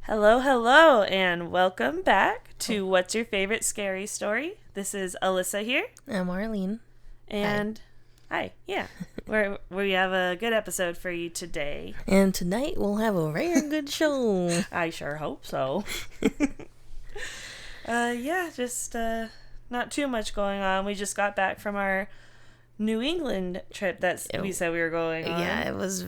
Hello, hello, and welcome back to What's Your Favorite Scary Story? This is Alyssa here. I'm Marlene. And hi, yeah. We have a good episode for you today. And tonight we'll have a very good show. I sure hope so. Just not too much going on. We just got back from our New England trip we said we were going on. Yeah, it was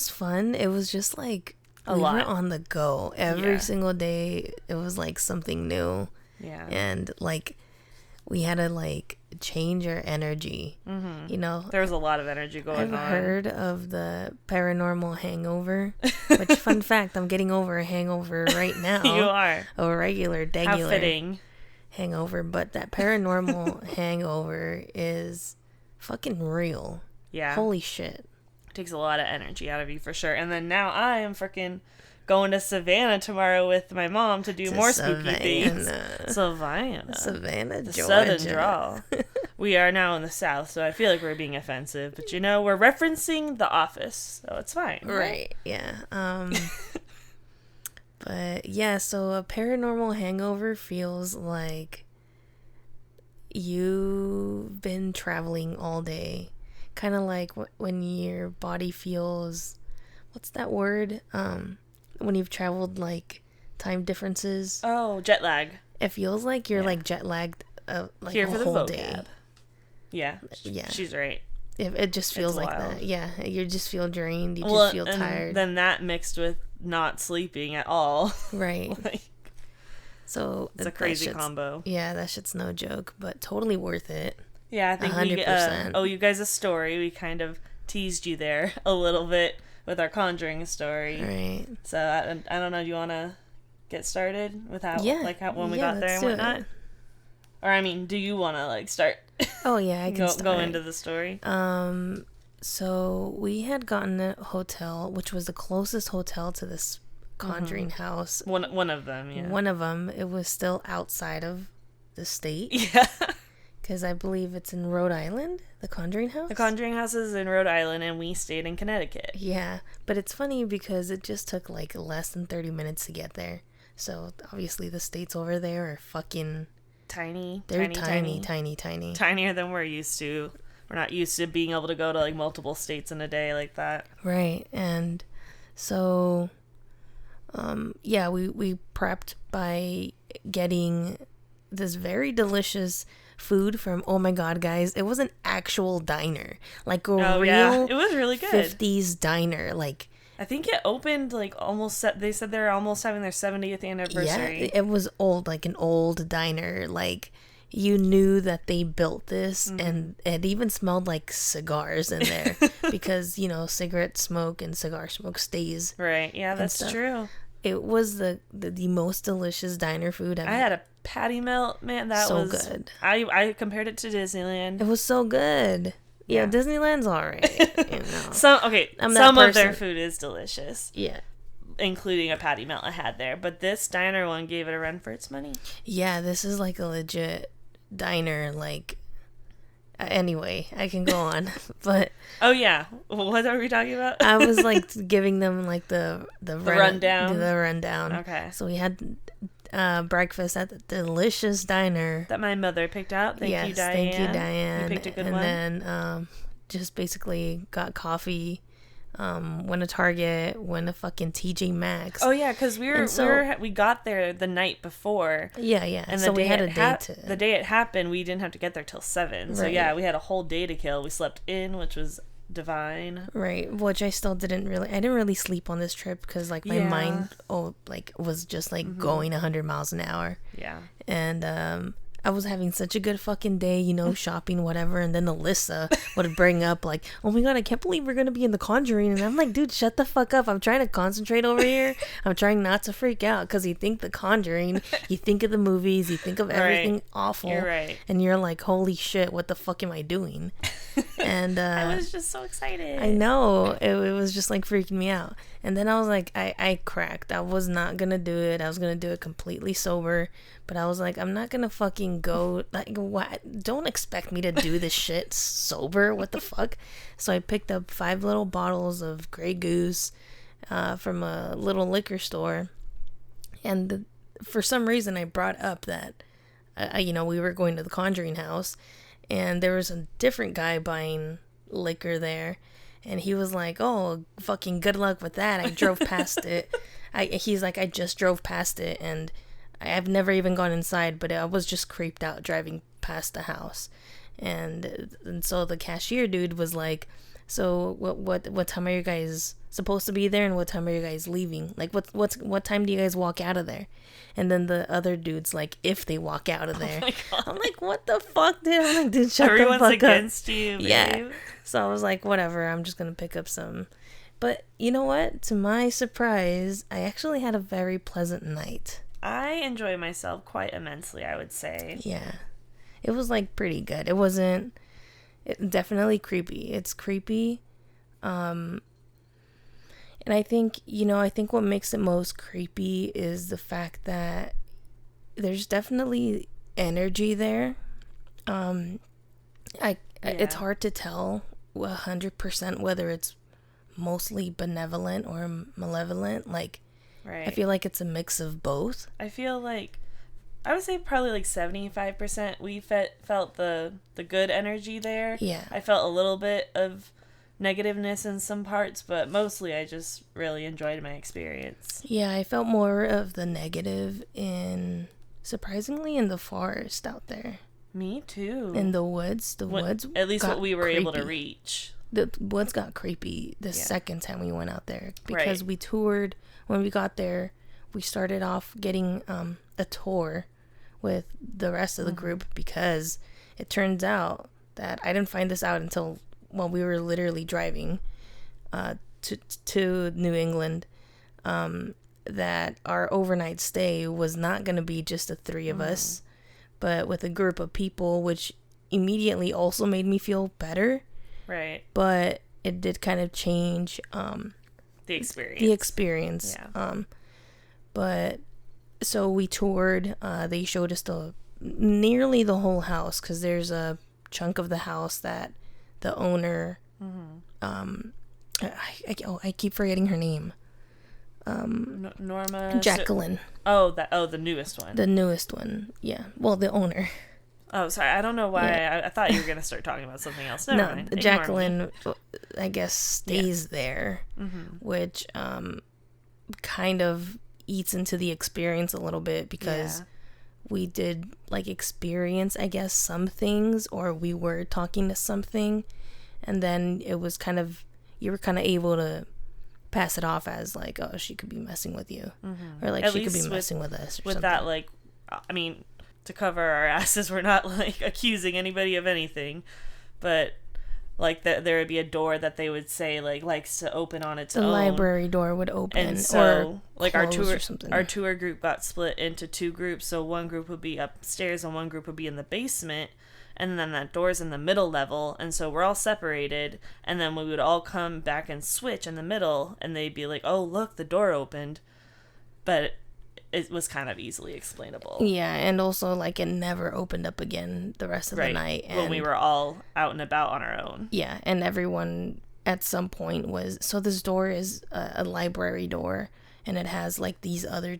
fun. It was just like we were on the go every single day. It was like something new. Yeah. And like we had to like change our energy. Mm-hmm. You know, there was a lot of energy going on. I've heard of the paranormal hangover, which fun fact, I'm getting over a hangover right now. You are. A regular How fitting. Hangover, but that paranormal hangover is fucking real. Yeah. Holy shit. Takes a lot of energy out of you for sure. And then now I am freaking going to Savannah tomorrow with my mom to do more spooky things. Savannah, the Georgia. Southern drawl. We are now in the South, so I feel like we're being offensive. But you know, we're referencing The Office, so it's fine. Right? Yeah. But yeah, so a paranormal hangover feels like you've been traveling all day. Kind of like when your body feels, what's that word? When you've traveled like time differences. Oh, jet lag. It feels like you're like jet lagged like here a for the whole vocab. day. Yeah, she's right. It just feels like that. Yeah, you just feel drained. You just feel tired. Then that mixed with not sleeping at all. Right. So it's a crazy combo. Yeah, that shit's no joke, but totally worth it. Yeah, I think 100%. You guys a story. We kind of teased you there a little bit with our Conjuring story. Right. So I don't know. Do you want to get started with how when we got there and whatnot? Or I mean, do you want to start? Oh yeah, I can go into the story. So we had gotten a hotel, which was the closest hotel to this Conjuring house. One of them. Yeah. One of them. It was still outside of the state. Yeah. Because I believe it's in Rhode Island, the Conjuring house. The Conjuring house is in Rhode Island, and we stayed in Connecticut. Yeah, but it's funny because it just took like less than 30 minutes to get there. So obviously the states over there are fucking tiny. They're tiny. Tinier than we're used to. We're not used to being able to go to like multiple states in a day like that. Right, and so, we prepped by getting this very delicious food from, oh my god, guys, it was an actual diner, like a real it was really good 50s diner. Like I think it opened like almost they said they're almost having their 70th anniversary. Yeah, it was old, like an old diner. Like you knew that they built this, and it even smelled like cigars in there because, you know, cigarette smoke and cigar smoke stays. Right. Yeah, that's true. It was the most delicious diner food I had a patty melt, man. That so was good. I compared it to Disneyland. It was so good. Yeah, Disneyland's alright. You know. Some of their food is delicious. Yeah. Including a patty melt I had there. But this diner one gave it a run for its money. Yeah, this is like a legit diner, like anyway, I can go on. But oh yeah, what are we talking about? I was like giving them like the rundown. The rundown. Okay. So we had breakfast at the delicious diner that my mother picked out. Thank you, Diane. Thank you, Diane. You picked a good one. And then just basically got coffee. Went to Target, went to fucking TJ Maxx. Oh yeah, because we got there the night before. Yeah, and so we had a day the day it happened, we didn't have to get there till 7. So yeah, we had a whole day to kill. We slept in, which was divine. Right, which I didn't really sleep on this trip because like my mind was just like going 100 miles an hour. Yeah, and I was having such a good fucking day, you know, shopping, whatever. And then Alyssa would bring up like, oh my god, I can't believe we're going to be in the Conjuring. And I'm like, dude, shut the fuck up. I'm trying to concentrate over here. I'm trying not to freak out because you think the Conjuring, you think of the movies, you think of everything awful. You're right. And you're like, holy shit, what the fuck am I doing? And I was just so excited. I know. It was just like freaking me out. And then I was like, I cracked. I was not going to do it. I was going to do it completely sober. But I was like, I'm not going to fucking go. Like, what? Don't expect me to do this shit sober. What the fuck? So I picked up 5 little bottles of Grey Goose from a little liquor store. And for some reason, I brought up that, we were going to the Conjuring house, and there was a different guy buying liquor there, and he was like, "Oh, fucking good luck with that. I drove past it." He's like, "I just drove past it, and I've never even gone inside, but I was just creeped out driving past the house." And so the cashier dude was like, "So what time are you guys supposed to be there, and what time are you guys leaving? Like, what time do you guys walk out of there?" And then the other dude's like, "If they walk out of there." I'm like, "What the fuck, dude?" I'm like, "Dude, shut Everyone's the fuck against up." you, babe. Yeah. So I was like, "Whatever, I'm just gonna pick up some." But you know what? To my surprise, I actually had a very pleasant night. I enjoy myself quite immensely, I would say. Yeah. It was like pretty good. Definitely creepy. It's creepy. And I think what makes it most creepy is the fact that there's definitely energy there. It's hard to tell 100% whether it's mostly benevolent or malevolent. Like, right. I feel like it's a mix of both. I feel like I would say probably like 75% we felt the good energy there. Yeah. I felt a little bit of negativeness in some parts, but mostly I just really enjoyed my experience. Yeah, I felt more of the negative surprisingly in the forest out there. Me too. In the woods. Woods at least what we were creepy. able to reach. The woods got creepy the second time we went out there. Because we toured, when we got there, we started off getting a tour with the rest of the group, because it turns out that I didn't find this out until we were literally driving to New England, that our overnight stay was not going to be just the three of us, but with a group of people, which immediately also made me feel better. Right. But it did kind of change the experience. Yeah. But so we toured. They showed us nearly the whole house, because there's a chunk of the house that the owner, I keep forgetting her name. Norma. Jacqueline. The newest one. The newest one. Yeah. Well, the owner. Oh, sorry. I don't know why. Yeah. I thought you were going to start talking about something else. Never mind. Jacqueline, I guess, stays there, which kind of eats into the experience a little bit, because we did experience, I guess, some things, or we were talking to something, and then it was you were kind of able to pass it off as oh, she could be messing with you, or At she could be messing with us, or with something. That, I mean, to cover our asses, we're not accusing anybody of anything, but there would be a door that they would say likes to open on its own. The library door would open, and so or our tour group got split into two groups. So one group would be upstairs and one group would be in the basement, and then that door's in the middle level, and so we're all separated, and then we would all come back and switch in the middle, and they'd be like, "Oh, look, the door opened," but it was kind of easily explainable. Yeah, and also it never opened up again the rest of the night. And when we were all out and about on our own. Yeah, and everyone at some point was... So this door is a library door, and it has these other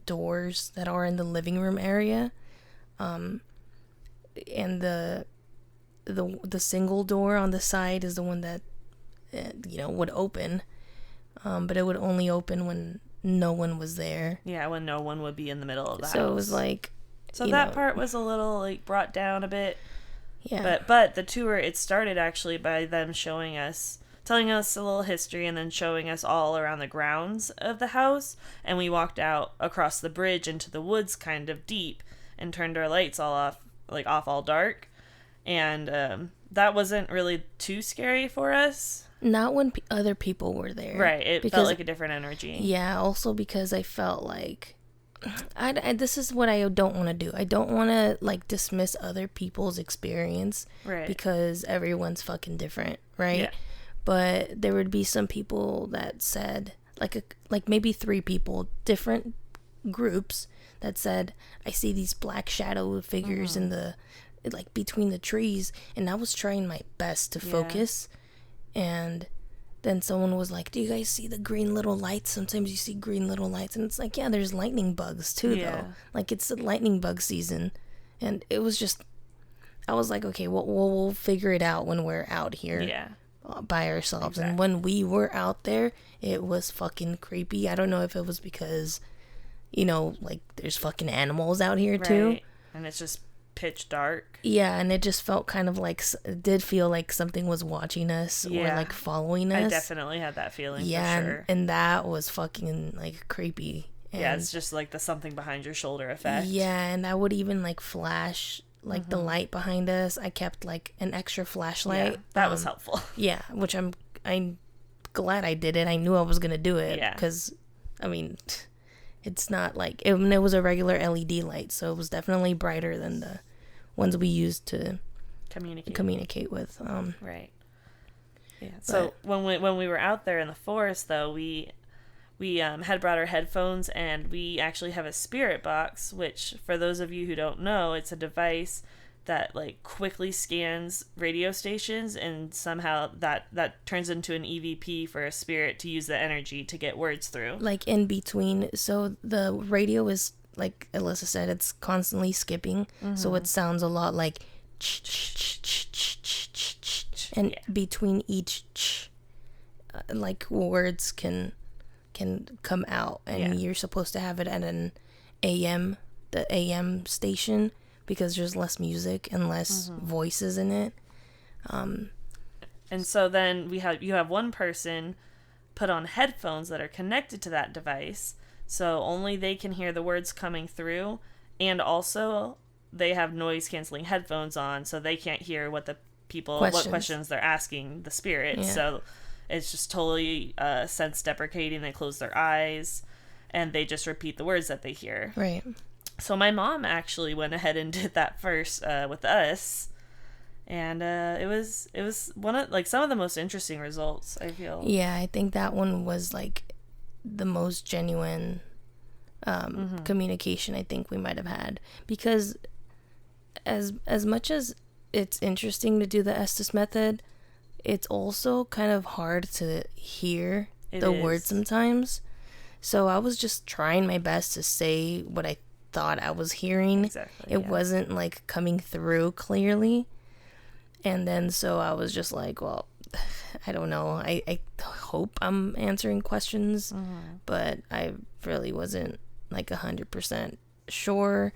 doors that are in the living room area. And the single door on the side is the one that would open. But it would only open when no one was there. Yeah, when no one would be in the middle of the house. So it was So that part was a little brought down a bit. Yeah. But the tour, it started actually by them telling us a little history, and then showing us all around the grounds of the house. And we walked out across the bridge into the woods kind of deep, and turned our lights all off, off all dark. And that wasn't really too scary for us. Not when other people were there. Right. It felt like a different energy. Yeah. Also because I felt this is what I don't want to do. I don't want to dismiss other people's experience. Right. Because everyone's fucking different. Right. Yeah. But there would be some people that said, maybe 3 people, different groups, that said, I see these black shadow figures in the, between the trees. And I was trying my best to focus. And then someone was like, do you guys see the green little lights? Sometimes you see green little lights. And it's like, yeah, there's lightning bugs too, though. Like, it's the lightning bug season. And it was just, I was like, okay, we'll figure it out when we're out here by ourselves. Exactly. And when we were out there, it was fucking creepy. I don't know if it was because, you know, like, there's fucking animals out here too. And it's just pitch dark. Yeah, and it just felt kind of like, it did feel like something was watching us or like following us. I definitely had that feeling, for sure. And that was fucking like creepy. And it's just like the something behind your shoulder effect. Yeah, and I would even like flash like the light behind us. I kept like an extra flashlight. Yeah, that was helpful. Yeah, which I'm glad I did it. I knew I was gonna do it because, I mean, it's not like it was a regular LED light, so it was definitely brighter than the ones we used to communicate with. Right. Yeah. So when we were out there in the forest, though, we had brought our headphones, and we actually have a spirit box, which, for those of you who don't know, it's a device that like quickly scans radio stations, and somehow that turns into an EVP for a spirit to use the energy to get words through. Like in between, so the radio is, like Alyssa said, it's constantly skipping, so it sounds a lot like and between each like words can come out, and you're supposed to have it at an the AM station, because there's less music and less voices in it. And so then you have one person put on headphones that are connected to that device, so only they can hear the words coming through, and also they have noise canceling headphones on, so they can't hear what what questions they're asking the spirit. Yeah. So it's just totally sense deprecating. They close their eyes and they just repeat the words that they hear. Right. So my mom actually went ahead and did that first with us, and it was one of like some of the most interesting results, I feel. Yeah, I think that one was like the most genuine communication I think we might have had, because as much as it's interesting to do the Estes method, it's also kind of hard to hear the words sometimes. So I was just trying my best to say what I thought I was hearing. Exactly. It wasn't like coming through clearly. And then so I was just like, well, I don't know. I hope I'm answering questions, but I really wasn't like 100% sure.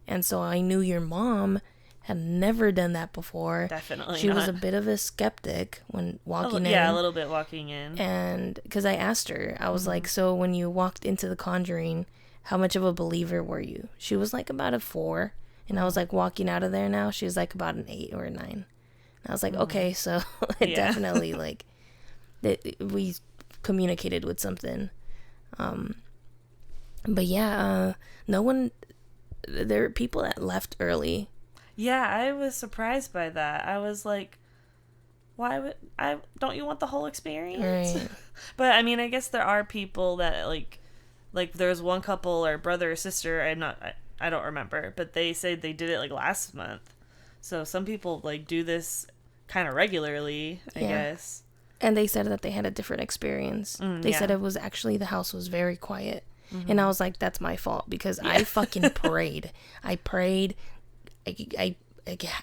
And so I knew your mom had never done that before. Definitely She not. was a bit of a skeptic when walking in. Yeah, a little bit walking in. And because I asked her, I was like, so when you walked into the Conjuring, how much of a believer were you? She was like about a 4. And I was like, walking out of there now, she was like about an 8 or a 9. And I was like, okay, so it definitely like, we communicated with something. But yeah, no one, there are people that left early. Yeah, I was surprised by that. I was like, why don't you want the whole experience? Right. But I mean, I guess there are people that like there's one couple or brother or sister, I don't remember, but they said they did it like last month. So some people like do this kind of regularly, I guess. And they said that they had a different experience. They said it was actually, the house was very quiet. And I was like, that's my fault, because I fucking prayed. I prayed. I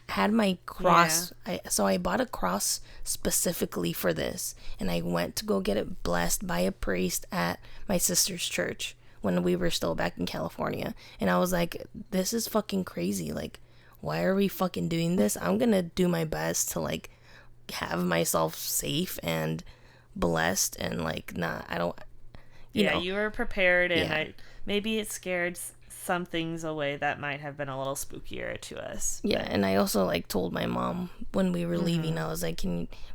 had my cross. So I bought a cross specifically for this, and I went to go get it blessed by a priest at my sister's church when we were still back in California. And I was like, this is fucking crazy. Like, why are we fucking doing this? I'm gonna do my best to like have myself safe and blessed, and like I don't. You know. You were prepared, and maybe it scared some things away that might have been a little spookier to us. Yeah, and I also like told my mom when we were leaving, I was like,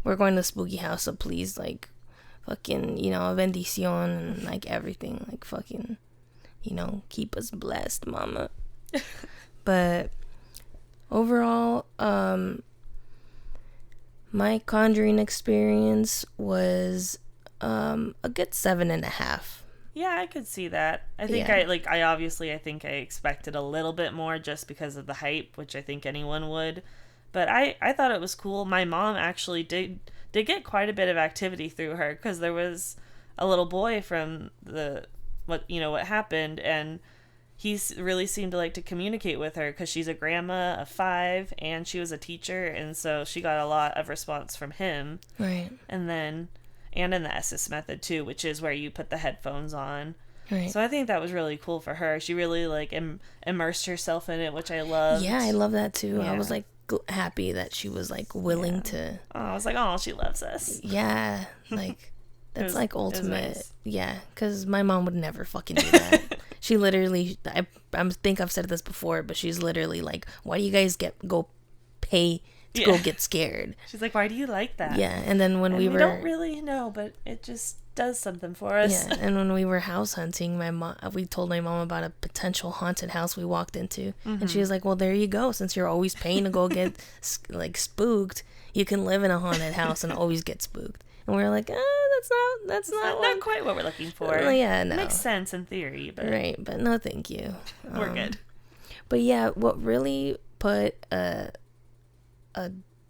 we're going to the spooky house, so please, like, fucking, you know, bendición and like everything, like fucking, you know, keep us blessed, mama. But overall, my Conjuring experience was a good 7.5. Yeah, I could see that. I think I think I expected a little bit more just because of the hype, which I think anyone would. But I thought it was cool. My mom actually did get quite a bit of activity through her, because there was a little boy from what happened, and he really seemed to like to communicate with her, because she's a grandma of 5 and she was a teacher, and so she got a lot of response from him. Right. And in the SS method too, which is where you put the headphones on. Right. So I think that was really cool for her. She really like immersed herself in it, which I loved. Yeah, I love that too. Yeah. I was like happy that she was like willing to. Oh, I was like, oh, she loves us. Yeah, like that's like ultimate. Nice. Yeah, because my mom would never fucking do that. She literally, I think I've said this before, but she's literally like, why do you guys go pay to go get scared? She's like, why do you like that? Yeah, and then when we don't really know, but it just does something for us. Yeah, and when we were house hunting, we told my mom about a potential haunted house we walked into, and she was like, well, there you go. Since you're always paying to go get like spooked, you can live in a haunted house and always get spooked. And we were like, that's not quite what we're looking for. Yeah, no. It makes sense in theory, but right, but no, thank you. We're good. But yeah, what really put a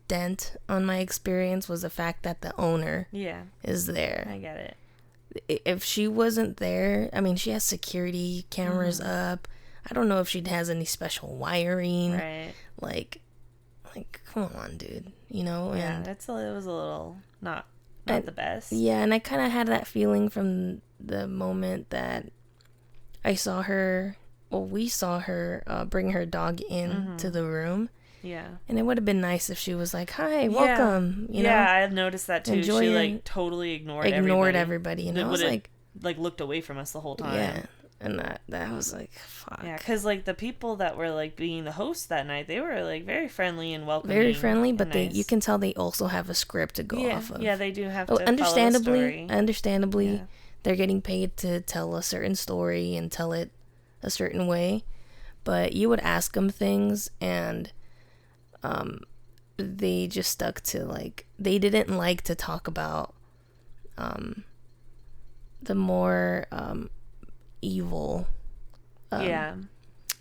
dent on my experience was the fact that the owner is there. I get it. If she wasn't there, I mean, she has security cameras up. I don't know if she has any special wiring. Right. Like, come on, dude. You know? Yeah, it was a little not the best. Yeah, and I kind of had that feeling from the moment that we saw her bring her dog into the room. Yeah. And it would have been nice if she was like, hi, welcome. You know? I have noticed that too. She like totally ignored everybody. And I was like looked away from us the whole time. Yeah. And that was like, fuck. Yeah, because like the people that were like being the hosts that night, they were like very friendly and welcoming. Very friendly, but nice. you can tell they also have a script to go off of. Yeah, they do have to understandably, yeah. They're getting paid to tell a certain story and tell it a certain way. But you would ask them things, and they just stuck to like, they didn't like to talk about the more evil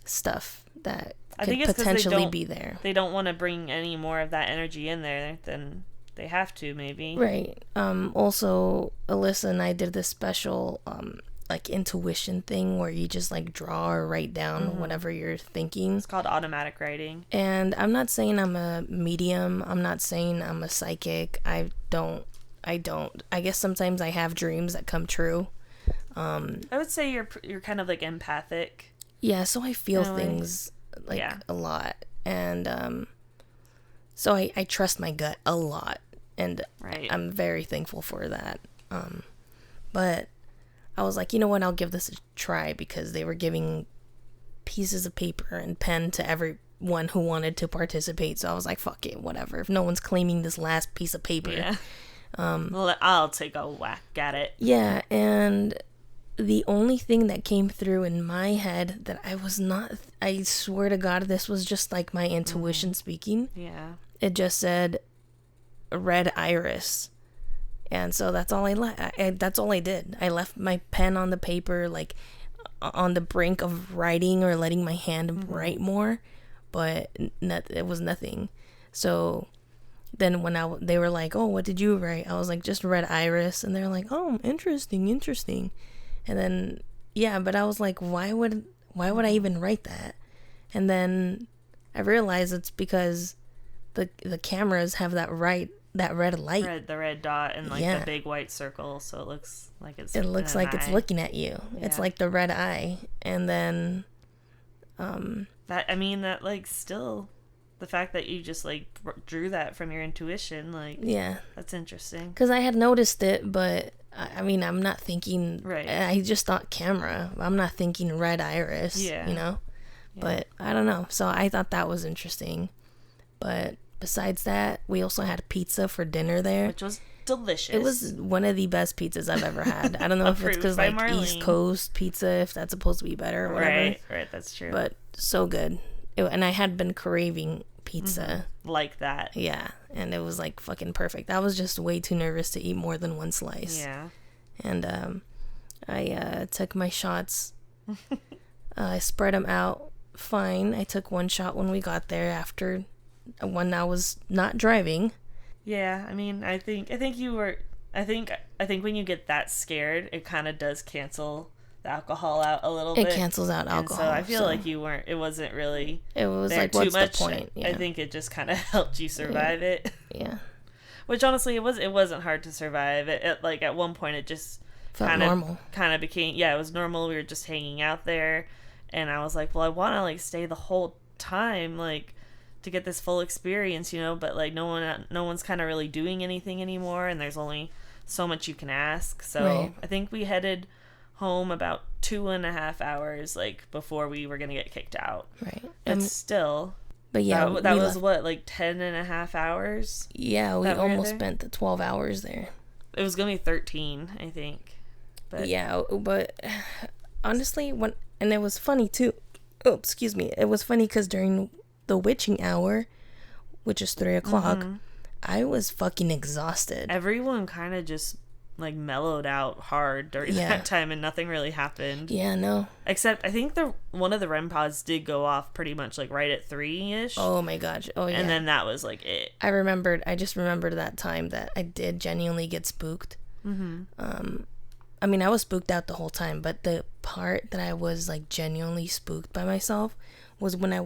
stuff that could potentially be there. They don't want to bring any more of that energy in there than they have to, maybe. Right. Also, Alyssa and I did this special like intuition thing where you just like draw or write down whatever you're thinking. It's called automatic writing. And I'm not saying I'm a medium. I'm not saying I'm a psychic. I guess sometimes I have dreams that come true. I would say you're kind of like empathic. Yeah, so I feel things like a lot, and so I trust my gut a lot, and I'm very thankful for that. But I was like, you know what? I'll give this a try, because they were giving pieces of paper and pen to everyone who wanted to participate. So I was like, fuck it, whatever. If no one's claiming this last piece of paper, well, I'll take a whack at it. Yeah, and the only thing that came through in my head that I swear to God, this was just like my intuition speaking. Yeah. It just said red iris. And so that's all that's all I did. I left my pen on the paper, like on the brink of writing or letting my hand write more, but it was nothing. So then when they were like, oh, what did you write? I was like, just red iris. And they're like, oh, interesting. And then, but I was like, why would I even write that? And then I realized it's because the cameras have that red light. The red dot and like the big white circle, so it looks like it's it's looking at you. Yeah. It's like the red eye. And then that like still the fact that you just like drew that from your intuition, like that's interesting. Because I had noticed it, but I mean, I'm not thinking. Right. I just thought camera. I'm not thinking red iris. Yeah. You know. Yeah. But I don't know. So I thought that was interesting. But besides that, we also had pizza for dinner there, which was delicious. It was one of the best pizzas I've ever had. I don't know if it's because like Marlene. East Coast pizza, if that's supposed to be better or whatever. Right. That's true. But so good. And I had been craving pizza like that. Yeah, and it was like fucking perfect. I was just way too nervous to eat more than one slice. Yeah. And I took my shots. I spread them out fine. I took one shot when we got there after when I was not driving. Yeah, I mean, I think you were. I think when you get that scared, it kind of does cancel the alcohol out a little bit. It cancels out alcohol. And so I feel like you weren't. It wasn't really. It was there like, too what's much. the point? Yeah. I think it just kind of helped you survive it. Yeah. Which honestly, it wasn't hard to survive. It like at one point it just Felt normal. Kind of became, yeah, it was normal. We were just hanging out there, and I was like, well, I want to like stay the whole time, like, to get this full experience, you know. But like no one's kind of really doing anything anymore, and there's only so much you can ask. So Right. I think we headed home about 2.5 hours like before we were gonna get kicked out. Right. It's still. But yeah, that was what, like 10.5 hours? Yeah, we almost spent the 12 hours there. It was gonna be 13, I think. But yeah, but honestly, and it was funny too. Oh, excuse me. It was funny because during the witching hour, which is 3 o'clock, I was fucking exhausted. Everyone kind of just like mellowed out hard during that time, and nothing really happened. Yeah, no. Except I think one of the REM pods did go off pretty much like right at 3-ish. Oh my gosh. Oh yeah. And then that was like it. I just remembered that time that I did genuinely get spooked. I mean, I was spooked out the whole time, but the part that I was like genuinely spooked by myself was when I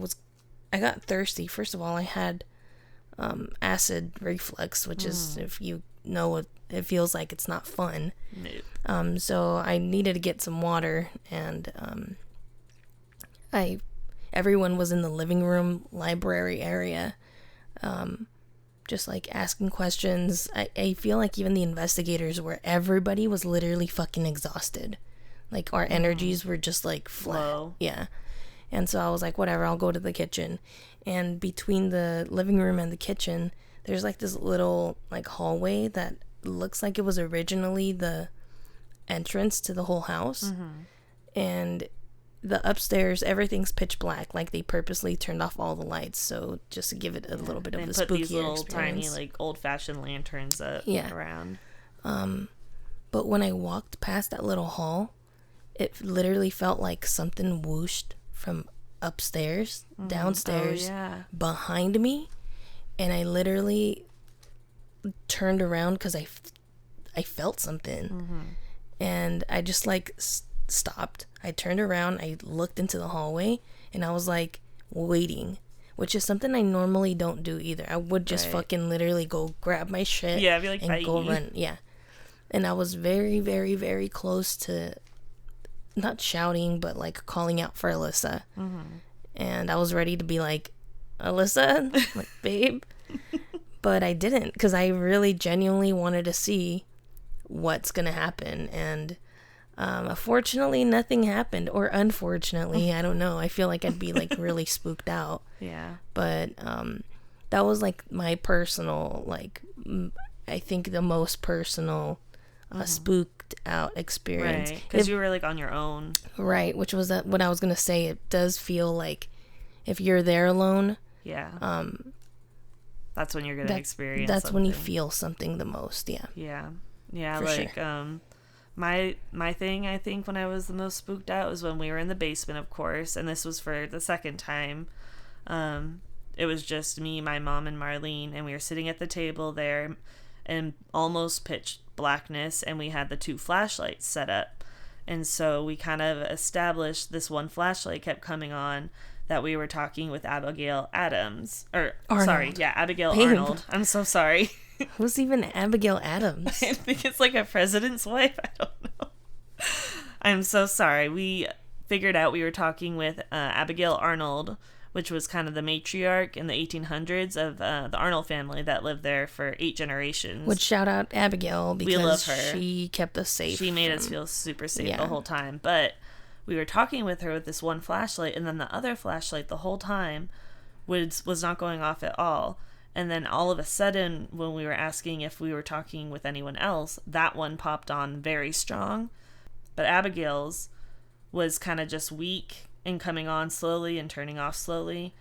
got thirsty. First of all, I had acid reflux, which is, if you know what it feels like, it's not fun. Nope. So I needed to get some water, and everyone was in the living room library area, just like asking questions. I feel like even the investigators everybody was literally fucking exhausted. Like our energies were just like flat. Low. Yeah. And so I was like, whatever, I'll go to the kitchen. And between the living room and the kitchen, there's like this little like hallway that looks like it was originally the entrance to the whole house. And the upstairs, everything's pitch black. Like they purposely turned off all the lights, so just to give it a little bit of the spooky these little experience. tiny like old-fashioned lanterns up around. But when I walked past that little hall, it literally felt like something whooshed from upstairs, downstairs, behind me, and I literally turned around because I felt something, and I just like stopped. I turned around, I looked into the hallway, and I was like waiting, which is something I normally don't do either. I would just fucking literally go grab my shit, be like, and bye. go run. Yeah. And I was very, very, very close to not shouting, but like calling out for Alyssa. And I was ready to be like, Alyssa, like, babe. But I didn't, because I really genuinely wanted to see what's gonna happen. And fortunately nothing happened, or unfortunately, I don't know. I feel like I'd be like really spooked out. Yeah. But that was like my personal, like, I think the most personal spooked out experience. Right, because you were like on your own. Right, which was what I was gonna say. It does feel like if you're there alone, that's when you're gonna experience that's something. when you feel something the most. Yeah For like sure. my thing, I think, when I was the most spooked out was when we were in the basement, of course, and this was for the second time. It was just me, my mom, and Marlene, and we were sitting at the table there in almost pitch blackness, and we had the 2 flashlights set up. And so we kind of established, this one flashlight kept coming on, that we were talking with Abigail Adams. Abigail Babe. Arnold. I'm so sorry. Who's even Abigail Adams? I think it's like a president's wife. I don't know. I'm so sorry. We figured out we were talking with Abigail Arnold, which was kind of the matriarch in the 1800s of the Arnold family that lived there for 8 generations. Would shout out Abigail, because we love her. She kept us safe. She made us feel super safe the whole time. But we were talking with her with this one flashlight, and then the other flashlight the whole time was not going off at all. And then all of a sudden, when we were asking if we were talking with anyone else, that one popped on very strong. But Abigail's was kind of just weak and coming on slowly and turning off slowly.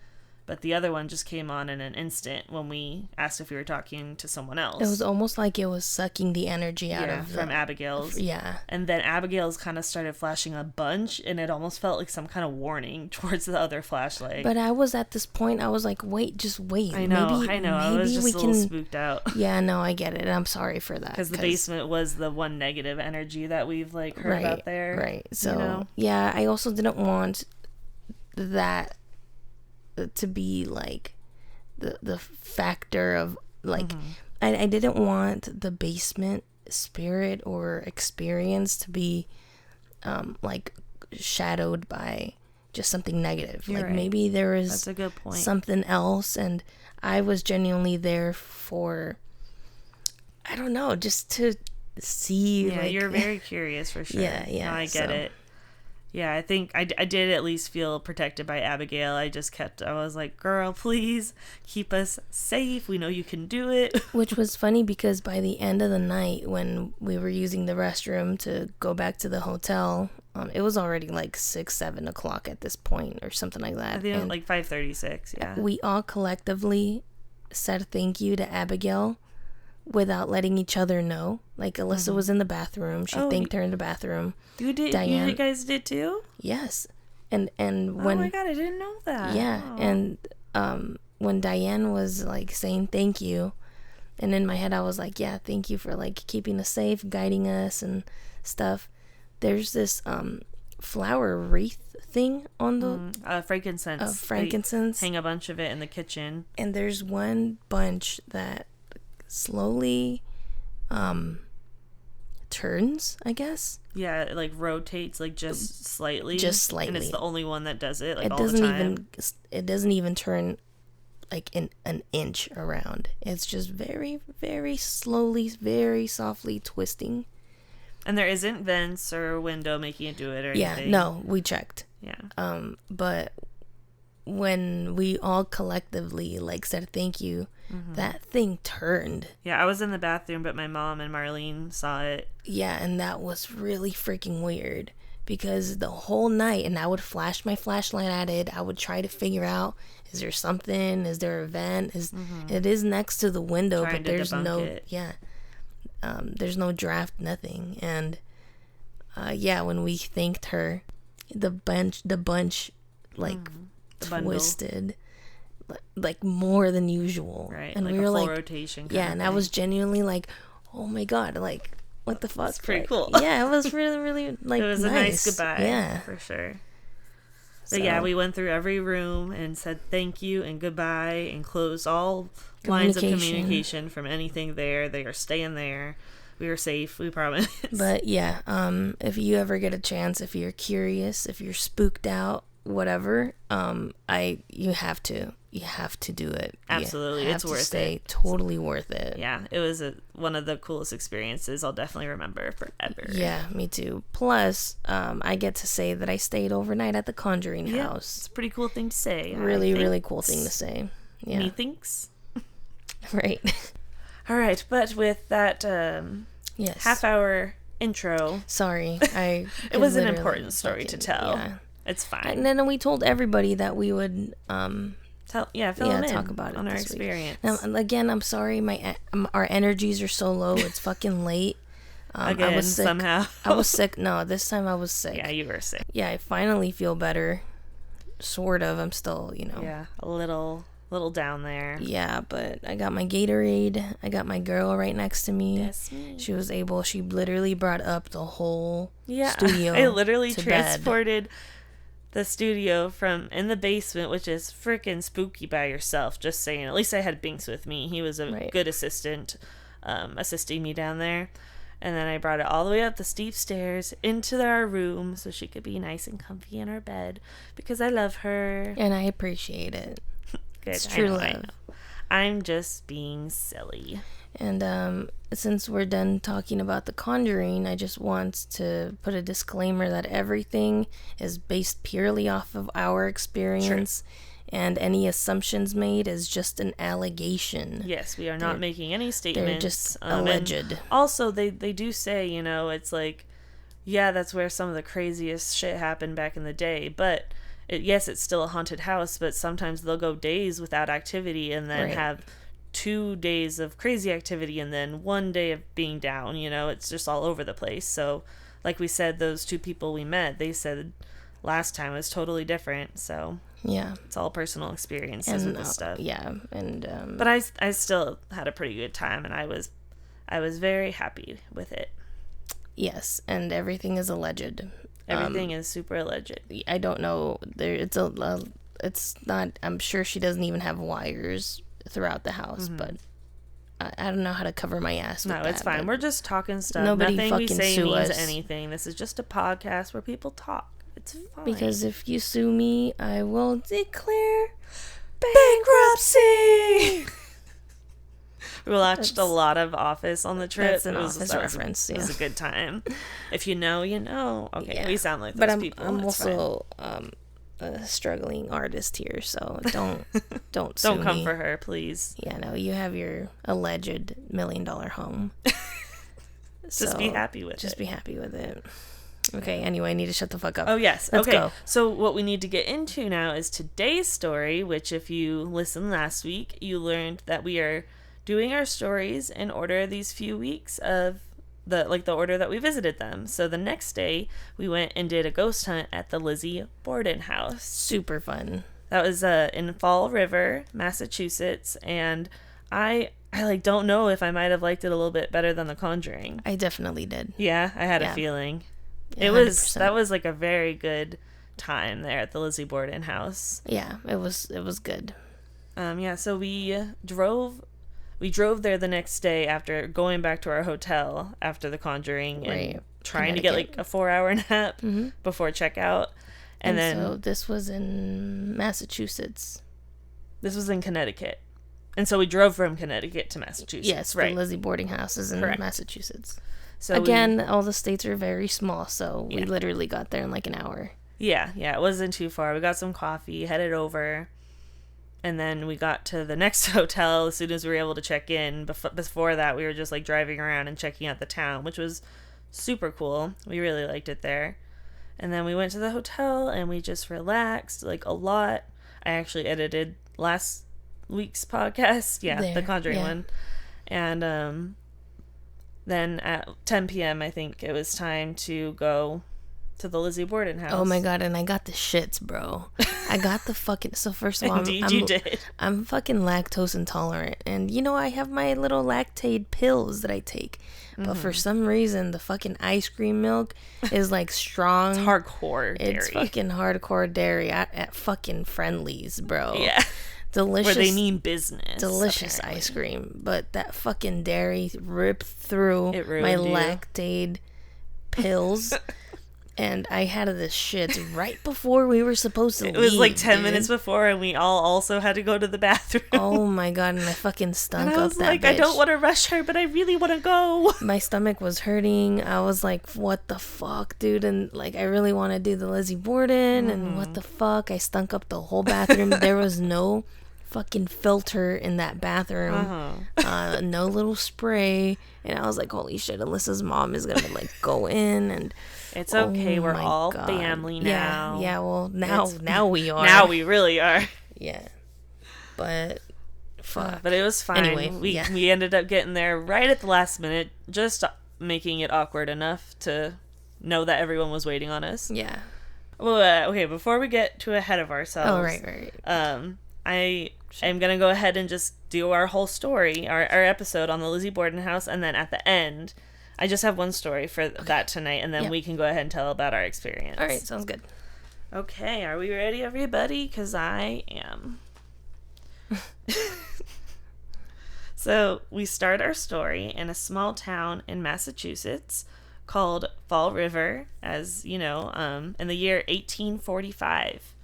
but the other one just came on in an instant when we asked if we were talking to someone else. It was almost like it was sucking the energy out of from Abigail's. Yeah. And then Abigail's kind of started flashing a bunch, and it almost felt like some kind of warning towards the other flashlight. But I was at this point, I was like, wait, just wait. I know. Maybe I was just we a little can... spooked out. Yeah, no, I get it. I'm sorry for that. Because the basement was the one negative energy that we've, like, heard about there. Right. So, yeah, I also didn't want that to be, like, the factor of, like, I didn't want the basement spirit or experience to be, like, shadowed by just something negative. You're like, right. maybe there is That's a good point. something else, and I was genuinely there for, I don't know, just to see. Yeah, like, you're very curious for sure. Yeah, No, I get it. Yeah, I think I did at least feel protected by Abigail. I was like, girl, please keep us safe. We know you can do it. Which was funny because by the end of the night, when we were using the restroom to go back to the hotel, it was already like 6-7 o'clock at this point or something like that. I think it was like 5:36, yeah. We all collectively said thank you to Abigail without letting each other know. Like, Alyssa was in the bathroom. She thanked her in the bathroom. You did? Diane, You guys did too? yes. And when... Oh my God, I didn't know that. Yeah, Oh. and when Diane was, like, saying thank you, and in my head I was like, yeah, thank you for, like, keeping us safe, guiding us and stuff. There's this flower wreath thing on the... frankincense. frankincense. They hang a bunch of it in the kitchen. And there's one bunch that slowly turns, I guess. Yeah, it like rotates like just slightly. Just slightly. And it's the only one that does it, like, It all doesn't the time. it doesn't even turn like an inch around. It's just very, very slowly, very softly twisting. And there isn't vents or window making it do it or anything. Yeah, no, we checked. Yeah. But when we all collectively, like, said thank you, that thing turned. Yeah, I was in the bathroom, but my mom and Marlene saw it. Yeah, and that was really freaking weird because the whole night, and I would flash my flashlight at it. I would try to figure out, is there something? Is there a vent? It is next to the window, Trying but to there's debunk no it. there's no draft, nothing. And when we thanked her, the bunch like twisted like more than usual, Right, and like we were a full like rotation kind yeah, of and thing. I was genuinely like, oh my God, like, what the fuck? It's pretty Like, cool. Yeah, it was really, really, like, it was a nice goodbye. Yeah. For sure. So, But yeah, we went through every room and said thank you and goodbye and closed all lines of communication from anything there. They are staying there. We are safe, we promise. But yeah, if you ever get a chance, if you're curious, if you're spooked out, whatever, you have to do it. Absolutely, it's worth it. Totally worth it. Yeah, it was one of the coolest experiences I'll definitely remember forever. Yeah, me too. Plus, I get to say that I stayed overnight at the Conjuring house. It's a pretty cool thing to say. Really cool thing to say. Yeah. Methinks. Right. All right, but with that Yes. half-hour intro, Sorry, it was an important story to tell. Yeah. It's fine. And then we told everybody that we would Fill them in talk about it on our this week. experience. Now, again, I'm sorry, our energies are so low. It's fucking late. Again, I was sick. somehow. I was sick. No, this time I was sick. Yeah, you were sick. Yeah, I finally feel better. Sort of. I'm still, Yeah, a little down there. Yeah, but I got my Gatorade. I got my girl right next to me. That's me. She literally brought up the whole Yeah, studio. I literally to transported the studio from in the basement, which is freaking spooky by yourself. Just saying. At least I had Binks with me. He was a good assistant, assisting me down there. And then I brought it all the way up the steep stairs into our room so she could be nice and comfy in her bed because I love her. And I appreciate it. Good. It's true love. I know. I'm just being silly. And since we're done talking about The Conjuring, I just want to put a disclaimer that everything is based purely off of our experience. Sure. And any assumptions made is just an allegation. Yes, we are not making any statements. They're just alleged. Also, they do say, it's like, yeah, that's where some of the craziest shit happened back in the day, but yes, it's still a haunted house, but sometimes they'll go days without activity and then have 2 days of crazy activity and then 1 day of being down. It's just all over the place. So like we said, those 2 people we met, they said last time was totally different. So yeah, it's all personal experiences with this stuff. Yeah, and but I still had a pretty good time, and I was very happy with it. Yes, and everything is alleged. Everything is super alleged. I don't know. It's not. I'm sure she doesn't even have wires throughout the house, but I don't know how to cover my ass. No, it's fine. We're just talking stuff. Nobody Nothing fucking we say sue means us. anything. This is just a podcast where people talk. It's fine. Because if you sue me, I will declare bankruptcy. We watched a lot of Office on the trip. That's an Office reference. It was a good time. If you know, you know. Okay, Yeah. we sound like those people. I'm It's also a struggling artist here, so don't sue don't come me. for her, please. Yeah, no, you have your alleged $1 million home. Just be happy with it. Just be happy with it. Okay, anyway, I need to shut the fuck up. Oh, yes. Let's okay. go. So what we need to get into now is today's story, which if you listened last week, you learned that we are doing our stories in order these few weeks of the order that we visited them. So the next day, we went and did a ghost hunt at the Lizzie Borden House. Super fun. That was in Fall River, Massachusetts, and I don't know if I might have liked it a little bit better than The Conjuring. I definitely did. Yeah, I had a feeling. Yeah, It was 100%. that was like a very good time there at the Lizzie Borden House. Yeah, it was good. So we drove there the next day after going back to our hotel after The Conjuring and trying to get like a 4-hour nap before checkout. And then so this was in Massachusetts. This was in Connecticut. And so we drove from Connecticut to Massachusetts. Yes, the Lizzie Boarding House is in Massachusetts. So again, all the states are very small, so we literally got there in like an hour. Yeah, it wasn't too far. We got some coffee, headed over, and then we got to the next hotel as soon as we were able to check in. Before that, we were just like driving around and checking out the town, which was super cool. We really liked it there. And then we went to the hotel and we just relaxed like a lot. I actually edited last week's podcast, the Conjuring one. And then at 10 p.m. I think it was time to go to the Lizzie Borden House. Oh my god, and I got the shits, bro. I got the fucking... So first of all, Indeed, you did. I'm fucking lactose intolerant. And, I have my little Lactaid pills that I take. But for some reason, the fucking ice cream milk is like strong. It's hardcore dairy. It's fucking hardcore dairy at fucking Friendlies, bro. Yeah. Delicious. Where they mean business. Delicious apparently. ice cream. But that fucking dairy ripped through my Lactaid pills. And I had the shits right before we were supposed to leave. It was like 10 minutes before, and we all also had to go to the bathroom. Oh my god, and I fucking stunk up that bitch. I was like, I don't want to rush her, but I really want to go. My stomach was hurting. I was like, what the fuck, dude? And like, I really want to do the Lizzie Borden, and what the fuck? I stunk up the whole bathroom. There was no fucking filter in that bathroom. No little spray. And I was like, holy shit, Alyssa's mom is gonna like go in and... It's okay. We're all family now. Yeah. Well, now we are. Now we really are. Yeah. But fuck. But it was fine. Anyway, we ended up getting there right at the last minute, just making it awkward enough to know that everyone was waiting on us. Yeah. Well, okay. Before we get too ahead of ourselves. Oh right. I am gonna go ahead and just do our whole story, our episode on the Lizzie Borden House, and then at the end. I just have one story for that tonight, and then we can go ahead and tell about our experience. All right, sounds good. Okay, are we ready, everybody? Because I am. So, we start our story in a small town in Massachusetts called Fall River, as you know, in the year 1845.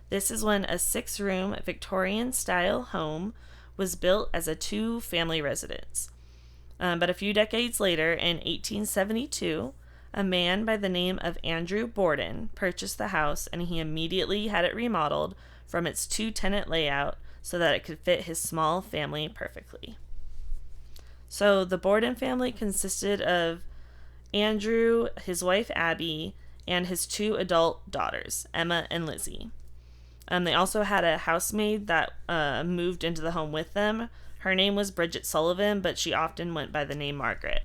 This is when a 6-room Victorian-style home was built as a 2-family residence. But a few decades later, in 1872, a man by the name of Andrew Borden purchased the house, and he immediately had it remodeled from its 2-tenant layout so that it could fit his small family perfectly. So the Borden family consisted of Andrew, his wife Abby, and his 2 adult daughters, Emma and Lizzie. They also had a housemaid that moved into the home with them. Her name was Bridget Sullivan, but she often went by the name Margaret.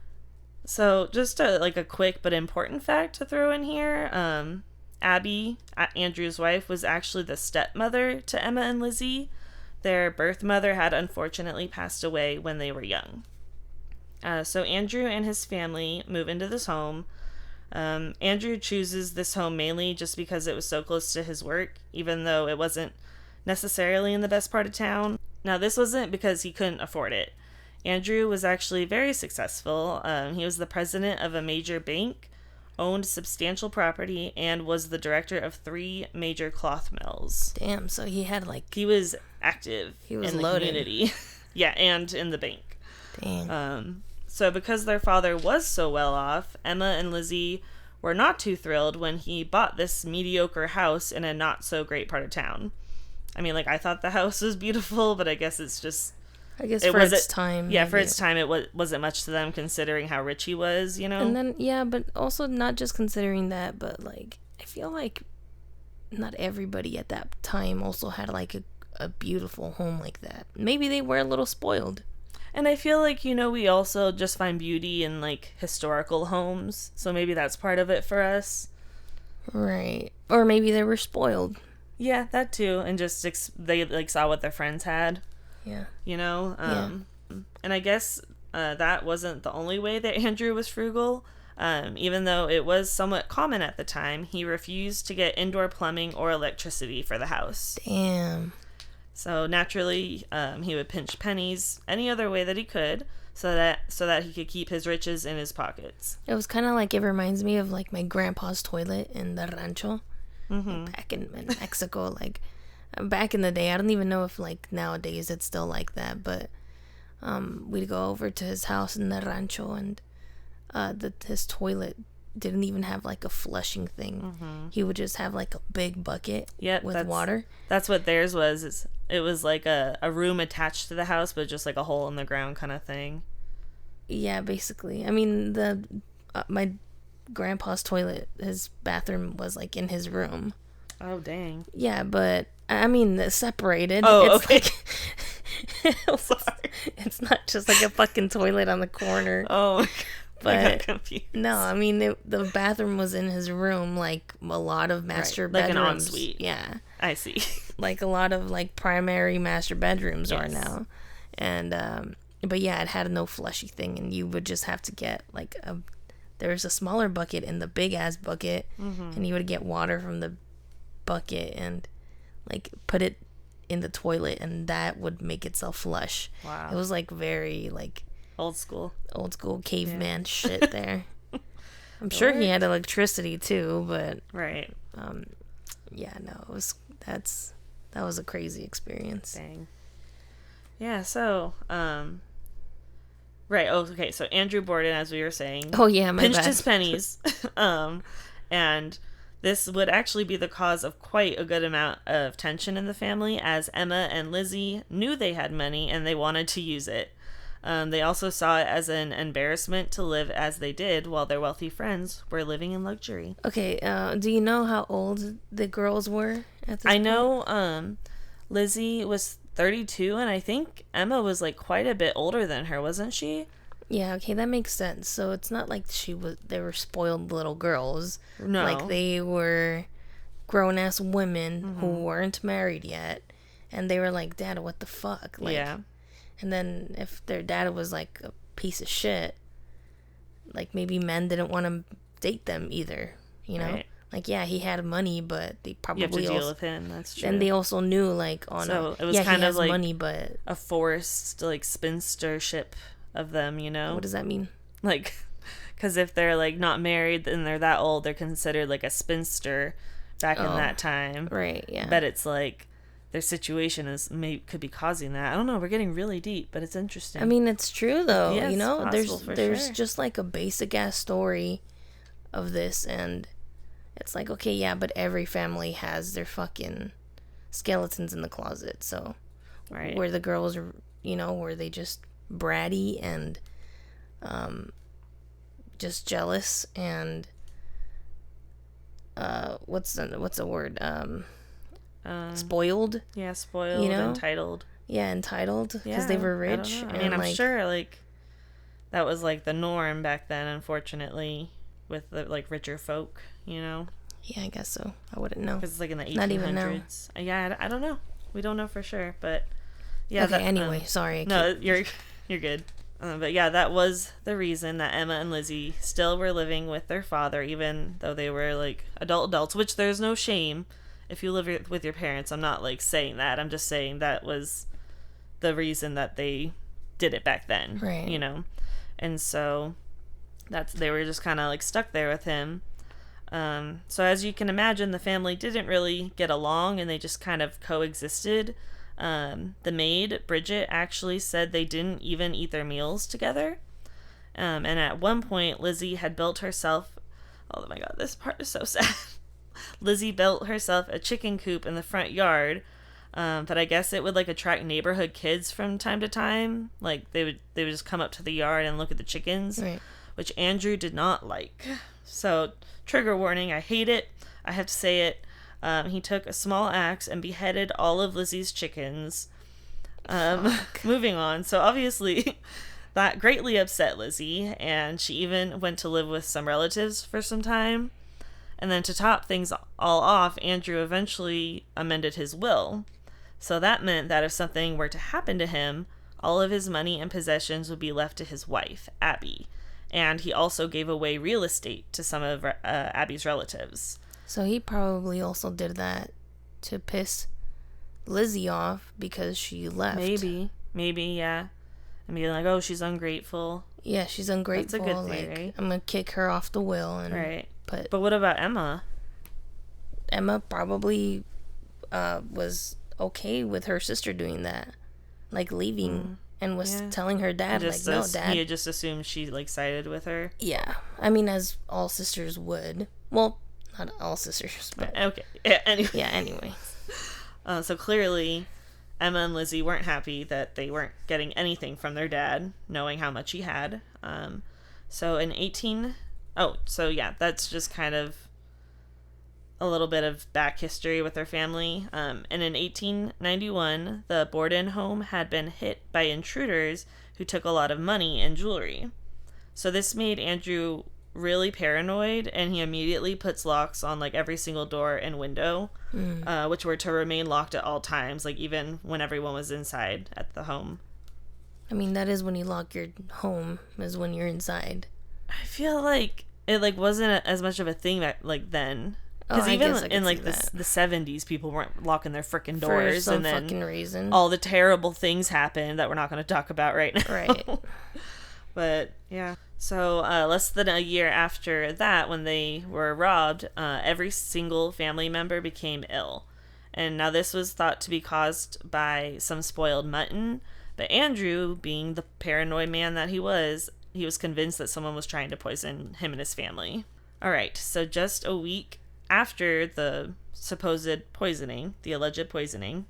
So just a quick but important fact to throw in here. Abby, Andrew's wife, was actually the stepmother to Emma and Lizzie. Their birth mother had unfortunately passed away when they were young. So Andrew and his family move into this home. Andrew chooses this home mainly just because it was so close to his work, even though it wasn't necessarily in the best part of town. Now, this wasn't because he couldn't afford it. Andrew was actually very successful. He was the president of a major bank, owned substantial property, and was the director of 3 major cloth mills. Damn, so he had He was active he was in the loaded. community. Yeah, and in the bank. Dang. So because their father was so well off, Emma and Lizzie were not too thrilled when he bought this mediocre house in a not so great part of town. I mean, I thought the house was beautiful, but I guess it's just... I guess for its time. Yeah, maybe. for its time, it wasn't much to them considering how rich he was, And then, yeah, but also not just considering that, but, I feel like not everybody at that time also had, a beautiful home like that. Maybe they were a little spoiled. And I feel like, we also just find beauty in, historical homes. So maybe that's part of it for us. Right. Or maybe they were spoiled. Yeah, that too. And just they, saw what their friends had. Yeah. And I guess that wasn't the only way that Andrew was frugal. Even though it was somewhat common at the time, he refused to get indoor plumbing or electricity for the house. Damn. So naturally, he would pinch pennies any other way that he could, so that he could keep his riches in his pockets. It was kind of it reminds me of my grandpa's toilet in the rancho, back in Mexico. Back in the day, I don't even know if nowadays it's still like that, but we'd go over to his house in the rancho, and his toilet didn't even have a flushing thing. He would just have a big bucket with water. That's what theirs was. It was a room attached to the house, but just a hole in the ground kind of thing. Yeah, basically. I mean, my grandpa's toilet, his bathroom was in his room. Oh, dang. Yeah, but I mean, separated. Oh, it's okay. Sorry. It's not just a fucking toilet on the corner. Oh, but I got confused. No, I mean, the bathroom was in his room, a lot of master bedrooms. An ensuite. Yeah. I see. A lot of, primary master bedrooms yes. are now. And, but yeah, it had no flushy thing, and you would just have to get, there's a smaller bucket in the big-ass bucket, and you would get water from the bucket and, put it in the toilet, and that would make itself flush. Wow. It was, very, Old school caveman shit there. I'm sure he had electricity too, but right. Yeah, no, that was a crazy experience. Dang. Yeah, so right. Oh, okay. So Andrew Borden, as we were saying, pinched his pennies, and this would actually be the cause of quite a good amount of tension in the family, as Emma and Lizzie knew they had money and they wanted to use it. They also saw it as an embarrassment to live as they did while their wealthy friends were living in luxury. Okay, do you know how old the girls were at this point? I know Lizzie was 32, and I think Emma was quite a bit older than her, wasn't she? Yeah, okay, that makes sense. So it's not like they were spoiled little girls. No. They were grown-ass women who weren't married yet, and they were like, Dad, what the fuck? Yeah. And then if their dad was a piece of shit, maybe men didn't want to date them either, Right. Yeah, he had money, but they probably you have to deal with him. That's true. And they also knew it was kind he of has money, but a forced spinstership of them, What does that mean? Because if they're not married and they're that old, they're considered a spinster back in that time. Right. Yeah. But it's their situation could be causing that. I don't know. We're getting really deep, but it's interesting. I mean, it's true though. Yeah, there's just a basic ass story of this, and it's okay, yeah, but every family has their fucking skeletons in the closet. So, right. Were the girls, were they just bratty and just jealous and what's the word? spoiled. Yeah, spoiled, you know? entitled. Yeah, entitled because they were rich. I mean, I'm sure like that was like the norm back then, unfortunately, with the like richer folk, you know. Yeah, I guess so. I wouldn't know. Because it's like in the 1800s. Not even know. Yeah, I don't know. We don't know for sure, but yeah. Okay. Anyway, sorry. No, you're good. But yeah, that was the reason that Emma and Lizzie still were living with their father, even though they were like adults. Which there's no shame if you live with your parents. I'm not like saying that. I'm just saying that was the reason that they did it back then. Right. You know, and so they were just kind of like stuck there with him. So as you can imagine, the family didn't really get along, and they just kind of coexisted. The maid, Bridget, actually said they didn't even eat their meals together. And at one point, Lizzie had built herself... Oh my god, this part is so sad. Lizzie built herself a chicken coop in the front yard, but I guess it would like attract neighborhood kids from time to time. Like they would just come up to the yard and look at the chickens, Right. which Andrew did not like. So, trigger warning, I hate it. I have to say it. He took a small axe and beheaded all of Lizzie's chickens. Moving on. So obviously that greatly upset Lizzie, and she even went to live with some relatives for some time. And then to top things all off, Andrew eventually amended his will. So that meant that if something were to happen to him, all of his money and possessions would be left to his wife, Abby. And he also gave away real estate to some of Abby's relatives. So he probably also did that to piss Lizzie off because she left. Maybe, yeah. And be like, oh, she's ungrateful. Yeah, she's ungrateful. That's a good theory. Like, I'm gonna kick her off the will and right. But what about Emma? Emma probably was okay with her sister doing that, like leaving. And was telling her dad, like, no, Dad. He had just assumed she, like, sided with her. Yeah. I mean, as all sisters would. Well, not all sisters, but... Okay. Yeah, anyway. Yeah, anyway. So clearly, Emma and Lizzie weren't happy that they weren't getting anything from their dad, knowing how much he had. So that's just kind of a little bit of back history with their family. And in 1891, the Borden home had been hit by intruders who took a lot of money and jewelry. So this made Andrew really paranoid, and he immediately puts locks on like every single door and window, which were to remain locked at all times, like even when everyone was inside at the home. I mean, that is when you lock your home, is when you're inside. I feel like it like wasn't as much of a thing that like then. Because even in like the 70s, people weren't locking their freaking doors, for some and then fucking reason, all the terrible things happened that we're not going to talk about right now. Right. But yeah, so less than a year after that, when they were robbed, every single family member became ill, and now this was thought to be caused by some spoiled mutton. But Andrew, being the paranoid man that he was convinced that someone was trying to poison him and his family. All right, so just a week after the supposed poisoning, the alleged poisoning,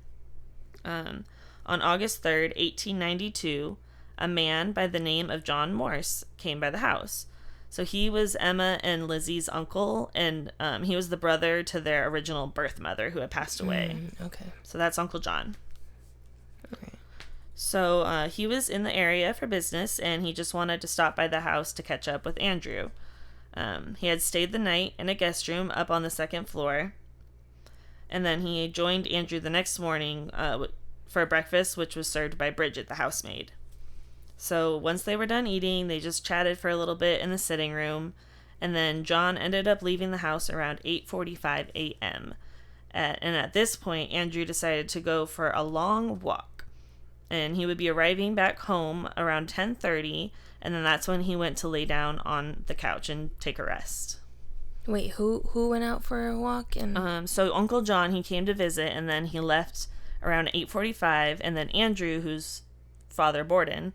on August 3rd, 1892, a man by the name of John Morse came by the house. So he was Emma and Lizzie's uncle, and he was the brother to their original birth mother who had passed away. Okay. So that's Uncle John. Okay. So he was in the area for business, and he just wanted to stop by the house to catch up with Andrew. He had stayed the night in a guest room up on the second floor, and then he joined Andrew the next morning for breakfast, which was served by Bridget, the housemaid. So once they were done eating, they just chatted for a little bit in the sitting room, and then John ended up leaving the house around 8:45 a.m. And at this point, Andrew decided to go for a long walk, and he would be arriving back home around 10:30. And then that's when he went to lay down on the couch and take a rest. Wait, who went out for a walk? And so Uncle John, he came to visit, and then he left around 8:45. And then Andrew, who's Father Borden,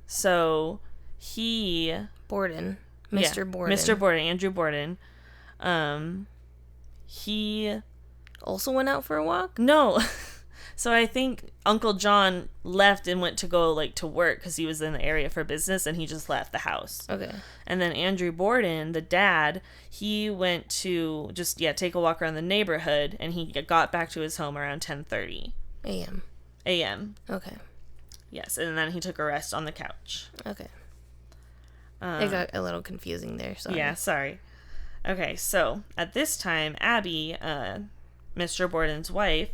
so he Borden, Mr. Borden, Mr. Borden, Andrew Borden, he also went out for a walk. No. So I think Uncle John left and went to go like to work because he was in the area for business, and he just left the house. Okay. And then Andrew Borden, the dad, he went to just take a walk around the neighborhood, and he got back to his home around 10:30 A.M. a.m. Okay. Yes, and then he took a rest on the couch. Okay. It got a little confusing there. Sorry. Yeah, sorry. Okay, so at this time, Abby, Mr. Borden's wife,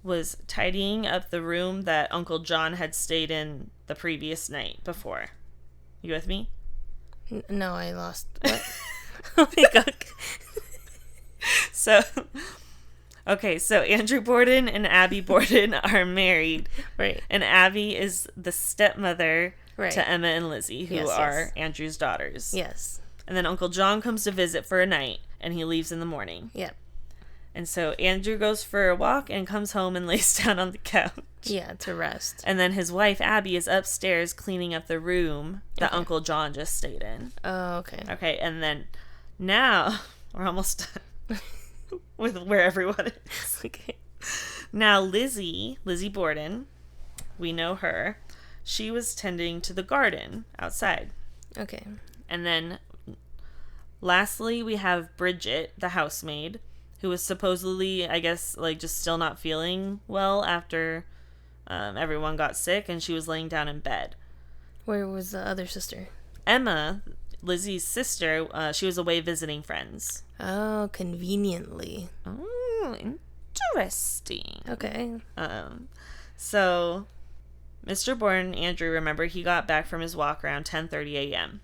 was tidying up the room that Uncle John had stayed in the previous night before. You with me? No, I lost. What? Oh my god. So Andrew Borden and Abby Borden are married. Right. And Abby is the stepmother to Emma and Lizzie, who are Andrew's daughters. Yes. And then Uncle John comes to visit for a night, and he leaves in the morning. Yep. And so Andrew goes for a walk and comes home and lays down on the couch. Yeah, to rest. And then his wife, Abby, is upstairs cleaning up the room that Uncle John just stayed in. Oh, okay. Okay, and then now we're almost done with where everyone is. Okay. Now Lizzie Borden, we know her. She was tending to the garden outside. Okay. And then lastly, we have Bridget, the housemaid, who was supposedly, I guess, like just still not feeling well after everyone got sick, and she was laying down in bed. Where was the other sister? Emma, Lizzie's sister, she was away visiting friends. Oh, conveniently. Oh, interesting. Okay. So Mr. Borden, Andrew, remember, he got back from his walk around 10:30 a.m.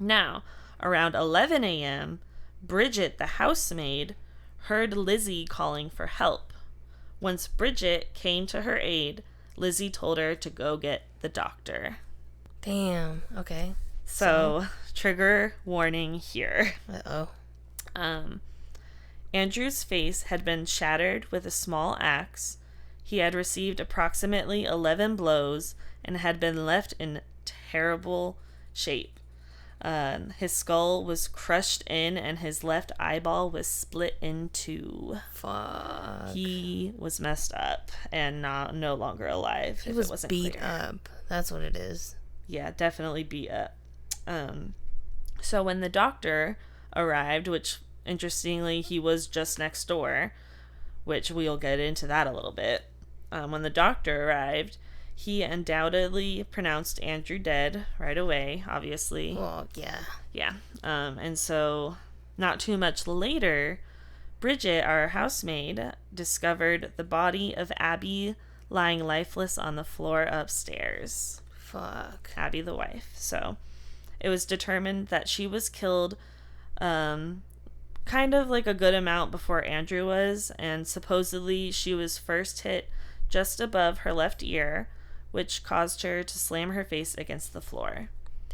Now, around 11 a.m., Bridget, the housemaid, heard Lizzie calling for help. Once Bridget came to her aid, Lizzie told her to go get the doctor. Damn. Okay. So trigger warning here. Uh-oh. Andrew's face had been shattered with a small axe. He had received approximately 11 blows and had been left in terrible shape. His skull was crushed in, and his left eyeball was split in two. Fuck. He was messed up and no longer alive. He was beat up. That's what it is. Yeah, definitely beat up. So when the doctor arrived, which interestingly he was just next door, which we'll get into that a little bit. When the doctor arrived, he undoubtedly pronounced Andrew dead right away, obviously. Well, yeah. Yeah. And so not too much later, Bridget, our housemaid, discovered the body of Abby lying lifeless on the floor upstairs. Fuck. Abby, the wife. So it was determined that she was killed kind of like a good amount before Andrew was, and supposedly she was first hit just above her left ear, which caused her to slam her face against the floor.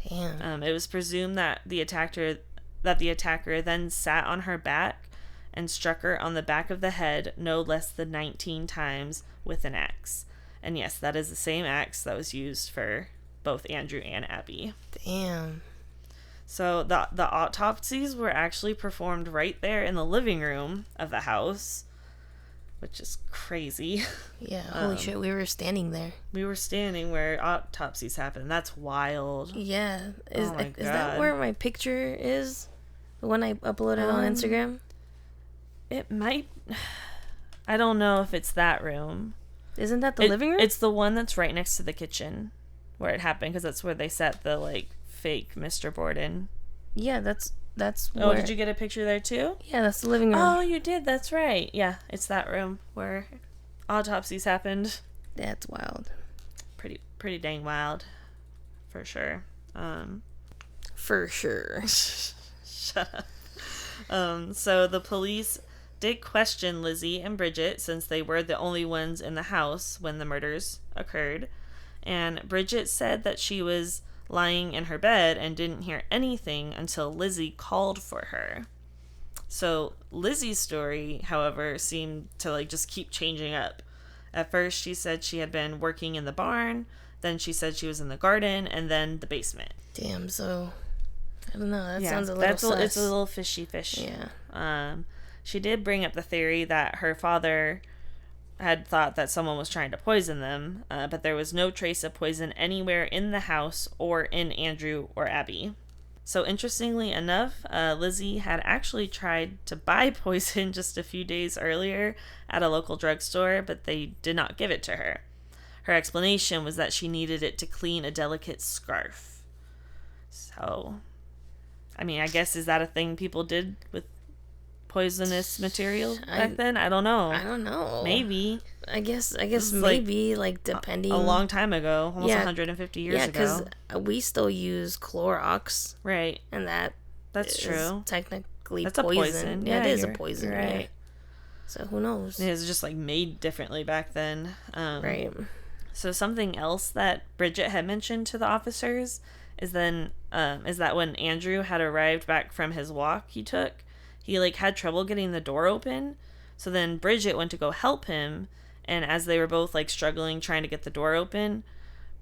Damn. It was presumed that the attacker then sat on her back and struck her on the back of the head no less than 19 times with an axe. And yes, that is the same axe that was used for both Andrew and Abby. Damn. So the autopsies were actually performed right there in the living room of the house, which is crazy. Yeah, holy shit, we were standing there. We were standing where autopsies happen. That's wild. Yeah. Is Oh my God. Is that where my picture is? The one I uploaded on Instagram? It might... I don't know if it's that room. Isn't that the living room? It's the one that's right next to the kitchen where it happened, because that's where they set the, like, fake Mr. Borden. Yeah, that's where... Oh, did you get a picture there too? Yeah, that's the living room. Oh, you did. That's right. Yeah, it's that room where autopsies happened. That's wild. Pretty dang wild, for sure. For sure. Shut up. So the police did question Lizzie and Bridget, since they were the only ones in the house when the murders occurred. And Bridget said that she was lying in her bed and didn't hear anything until Lizzie called for her. So Lizzie's story, however, seemed to like just keep changing up. At first she said she had been working in the barn, then she said she was in the garden, and then the basement. Damn, so I don't know, that sounds a little sus. It's a little fishy. Yeah. She did bring up the theory that her father had thought that someone was trying to poison them, but there was no trace of poison anywhere in the house or in Andrew or Abby. So interestingly enough, Lizzie had actually tried to buy poison just a few days earlier at a local drugstore, but they did not give it to her. Her explanation was that she needed it to clean a delicate scarf. So, I mean, I guess, is that a thing people did with poisonous material back then? I don't know. I don't know. Maybe. I guess maybe, like depending. A long time ago, almost 150 years ago. Yeah, because we still use Clorox. Right. And that's true. Technically that's poison. A poison. Yeah, it is a poison. Right. Yeah. So who knows? It was just like made differently back then. Right. So something else that Bridget had mentioned to the officers is that when Andrew had arrived back from his walk he took, he like had trouble getting the door open. So then Bridget went to go help him, and as they were both like struggling trying to get the door open,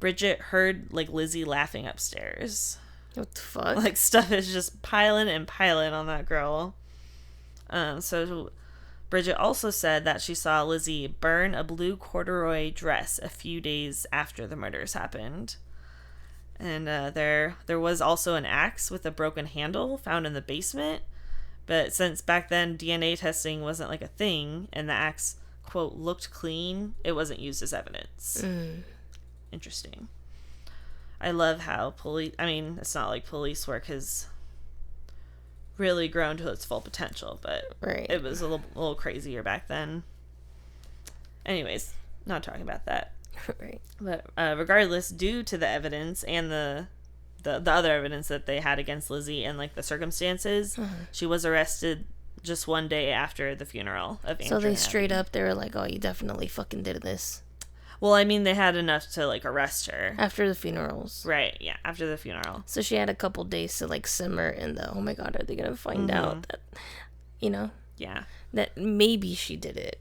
Bridget heard like Lizzie laughing upstairs. What the fuck? Like stuff is just piling on that girl. So Bridget also said that she saw Lizzie burn a blue corduroy dress a few days after the murders happened. And there was also an axe with a broken handle found in the basement. But since back then DNA testing wasn't like a thing, and the axe, quote, looked clean, it wasn't used as evidence. Interesting. I love how it's not like police work has really grown to its full potential, but it was a little crazier back then. Anyways, not talking about that. Right. But regardless, due to the evidence and the other evidence that they had against Lizzie and like the circumstances, she was arrested just one day after the funeral of Andrew. So they straight up, they were like, "Oh, you definitely fucking did this." Well, I mean, they had enough to like arrest her after the funerals. Right? Yeah, after the funeral. So she had a couple days to like simmer in the, oh my god, are they gonna find out that, Yeah. that maybe she did it.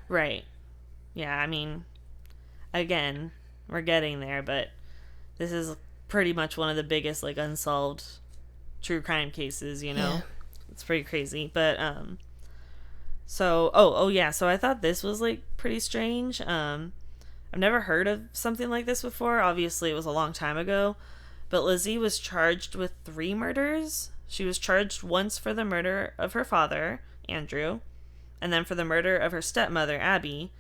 Right. Yeah. I mean, again, we're getting there, but this is pretty much one of the biggest like unsolved true crime cases. Yeah. It's pretty crazy, but so yeah, so I thought this was like pretty strange. I've never heard of something like this before. Obviously, it was a long time ago, but Lizzie was charged with 3 murders. She was charged once for the murder of her father, Andrew, and then for the murder of her stepmother, Abby,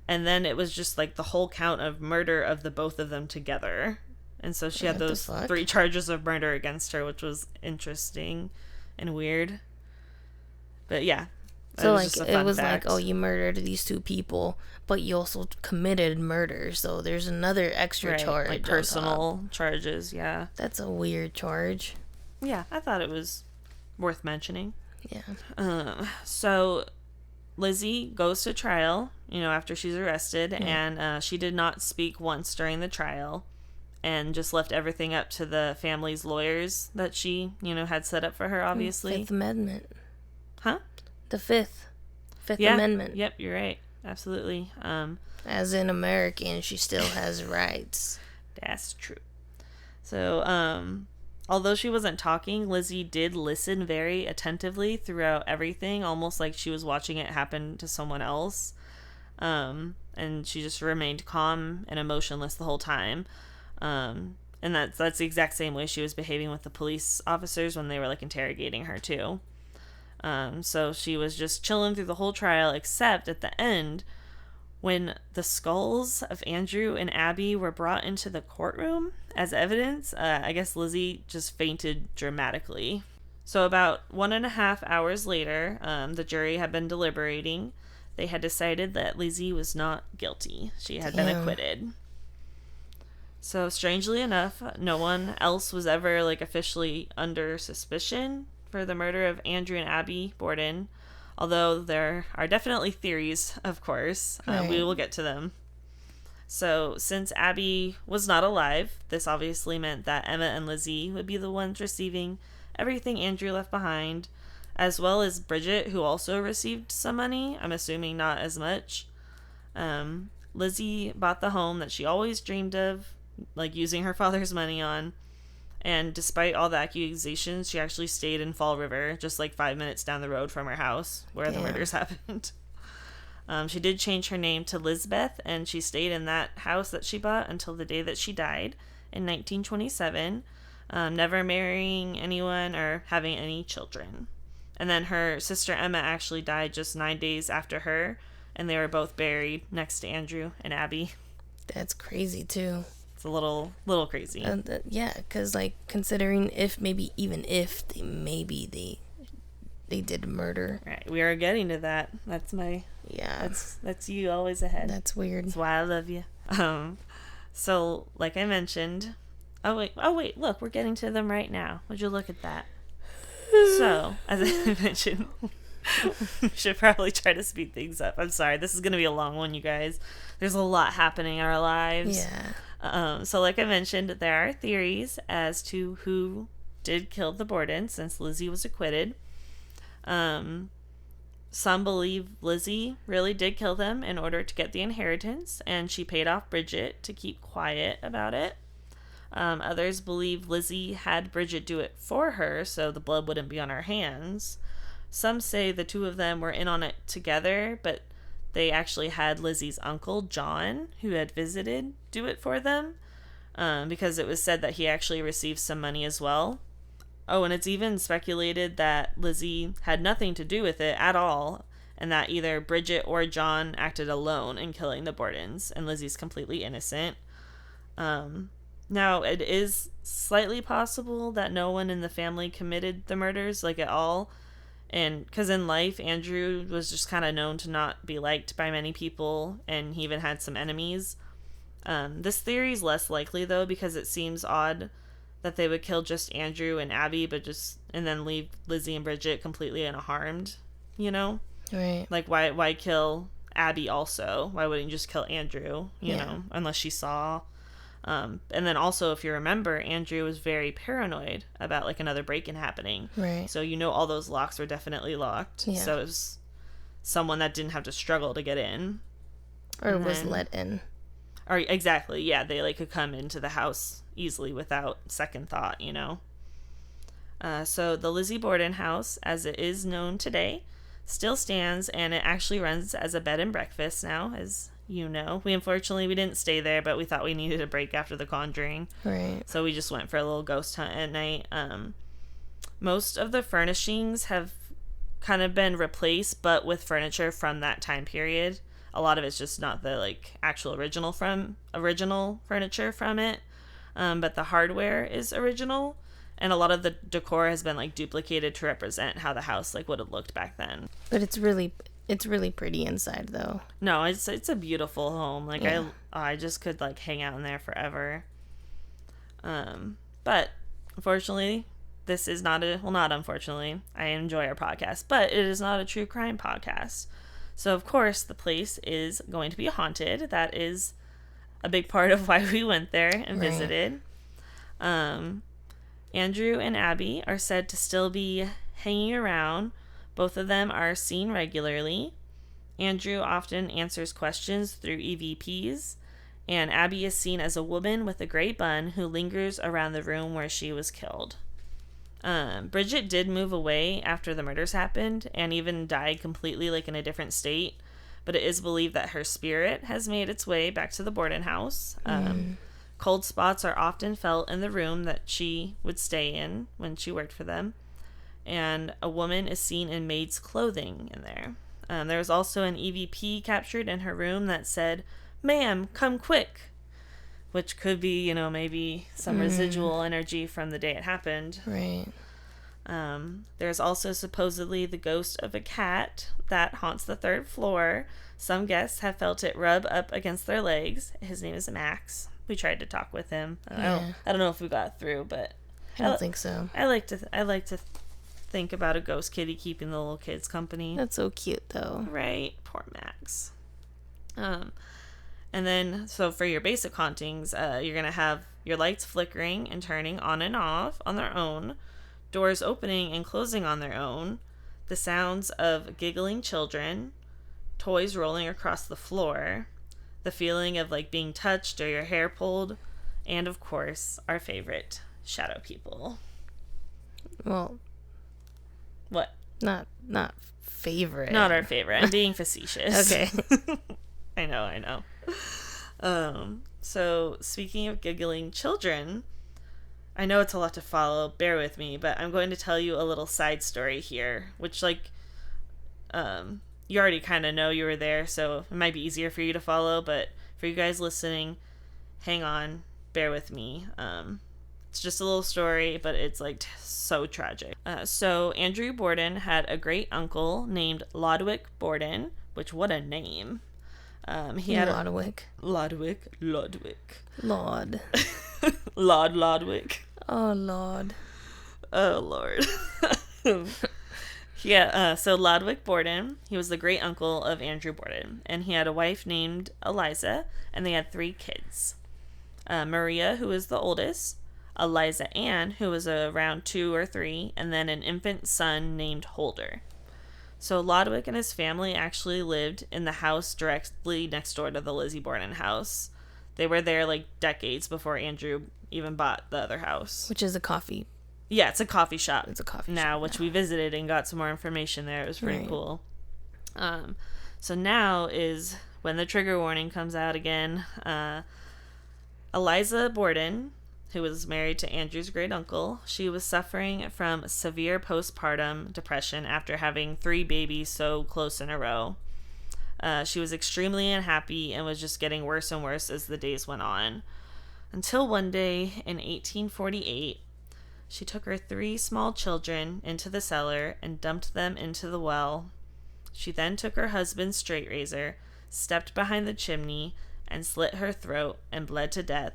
and then it was just like the whole count of murder of the both of them together. And so she had those 3 charges of murder against her, which was interesting and weird. But yeah. So like it was fact. Like, oh, you murdered these 2 people, but you also committed murder, so there's another extra charge, like personal charges. Yeah, that's a weird charge. Yeah, I thought it was worth mentioning. Yeah. So Lizzie goes to trial, after she's arrested, and she did not speak once during the trial, and just left everything up to the family's lawyers that she, had set up for her. Obviously, Fifth Amendment. Huh? The Fifth Amendment. Yep, you're right. Absolutely. As an American, she still has rights. That's true. So, although she wasn't talking, Lizzie did listen very attentively throughout everything, almost like she was watching it happen to someone else. And she just remained calm and emotionless the whole time. And that's the exact same way she was behaving with the police officers when they were like interrogating her too. So she was just chilling through the whole trial, except at the end, when the skulls of Andrew and Abby were brought into the courtroom as evidence. I guess Lizzie just fainted dramatically. So about 1.5 hours later, the jury had been deliberating. They had decided that Lizzie was not guilty. She had been acquitted. So strangely enough, no one else was ever like officially under suspicion for the murder of Andrew and Abby Borden, although there are definitely theories, of course. We will get to them. So since Abby was not alive, this obviously meant that Emma and Lizzie would be the ones receiving everything Andrew left behind, as well as Bridget, who also received some money. I'm assuming not as much. Lizzie bought the home that she always dreamed of, like using her father's money on. And despite all the accusations, she actually stayed in Fall River, just like 5 minutes down the road from her house where the murders happened. She did change her name to Lizbeth, and she stayed in that house that she bought until the day that she died in 1927, never marrying anyone or having any children. And then her sister Emma actually died just 9 days after her, and they were both buried next to Andrew and Abby. That's crazy too. It's a little crazy. Yeah, because like considering even if they did murder. Right, we are getting to that. That's my That's you always ahead. That's weird. That's why I love you. So like I mentioned, oh wait, look, we're getting to them right now. Would you look at that? So as I mentioned, we should probably try to speed things up. I'm sorry, this is gonna be a long one, you guys. There's a lot happening in our lives. Yeah. So like I mentioned, there are theories as to who did kill the Bordens, since Lizzie was acquitted. Some believe Lizzie really did kill them in order to get the inheritance, and she paid off Bridget to keep quiet about it. Others believe Lizzie had Bridget do it for her so the blood wouldn't be on her hands. Some say the two of them were in on it together, but they actually had Lizzie's uncle, John, who had visited, do it for them, because it was said that he actually received some money as well. Oh, and it's even speculated that Lizzie had nothing to do with it at all, and that either Bridget or John acted alone in killing the Bordens, and Lizzie's completely innocent. Now, it is slightly possible that no one in the family committed the murders, like, at all. And because in life, Andrew was just kind of known to not be liked by many people, and he even had some enemies. This theory is less likely, though, because it seems odd that they would kill just Andrew and Abby, and then leave Lizzie and Bridget completely unharmed, you know? Right. Like, why kill Abby also? Why wouldn't you just kill Andrew, you know, unless she saw? And then also, if you remember, Andrew was very paranoid about, like, another break-in happening. Right. So, you know, all those locks were definitely locked. Yeah. So it was someone that didn't have to struggle to get in. Or was let in. Or, exactly, yeah. They, like, could come into the house easily without second thought, you know. So the Lizzie Borden House, as it is known today, still stands, and it actually runs as a bed and breakfast now, as you know. We didn't stay there, but we thought we needed a break after the Conjuring. Right. So we just went for a little ghost hunt at night. Most of the furnishings have kind of been replaced, but with furniture from that time period. A lot of it's just not the, like, actual original furniture from it. But the hardware is original, and a lot of the decor has been, like, duplicated to represent how the house, like, would have looked back then. But it's really pretty inside, though. No, it's a beautiful home. Like, yeah. I just could, like, hang out in there forever. But unfortunately, this is not unfortunately, I enjoy our podcast, but it is not a true crime podcast. So of course the place is going to be haunted. That is a big part of why we went there and visited. Andrew and Abby are said to still be hanging around. Both of them are seen regularly. Andrew often answers questions through EVPs, and Abby is seen as a woman with a gray bun who lingers around the room where she was killed. Bridget did move away after the murders happened and even died completely, like, in a different state, but it is believed that her spirit has made its way back to the Borden house. Cold spots are often felt in the room that she would stay in when she worked for them, and a woman is seen in maid's clothing in there. There was also an EVP captured in her room that said, "Ma'am, come quick," which could be, you know, maybe some residual energy from the day it happened. Right. There's also supposedly the ghost of a cat that haunts the 3rd floor. Some guests have felt it rub up against their legs. His name is Max. We tried to talk with him. I don't know if we got through, but I don't think so. I like to think about a ghost kitty keeping the little kids company. That's so cute, though. Right, poor Max. And then, so for your basic hauntings, you're going to have your lights flickering and turning on and off on their own, doors opening and closing on their own, the sounds of giggling children, toys rolling across the floor, the feeling of, like, being touched or your hair pulled, and, of course, our favorite, shadow people. Well, what? Not favorite. Not our favorite. I'm being facetious. Okay. I know. So speaking of giggling children, I know it's a lot to follow, bear with me, but I'm going to tell you a little side story here, which, like, you already kind of know you were there, so it might be easier for you to follow, but for you guys listening, hang on, bear with me. It's just a little story, but it's, like, so tragic. So Andrew Borden had a great uncle named Lodwick Borden, which, what a name. He had Lodwick. Lodwick. Lord. Lodwick. Oh, Lord. Oh, Lord. Yeah, so Lodwick Borden, he was the great uncle of Andrew Borden, and he had a wife named Eliza, and they had 3 kids. Maria, who was the oldest, Eliza Ann, who was around 2 or 3, and then an infant son named Holder. So Lodwick and his family actually lived in the house directly next door to the Lizzie Borden house. They were there, like, decades before Andrew even bought the other house. Which is a coffee. Yeah, it's a coffee shop. It's a coffee now, shop which we visited and got some more information there. It was pretty Right. cool. So now is when the trigger warning comes out again. Eliza Borden, who was married to Andrew's great uncle, she was suffering from severe postpartum depression after having 3 babies so close in a row. She was extremely unhappy and was just getting worse and worse as the days went on. Until one day in 1848, she took her 3 small children into the cellar and dumped them into the well. She then took her husband's straight razor, stepped behind the chimney, and slit her throat and bled to death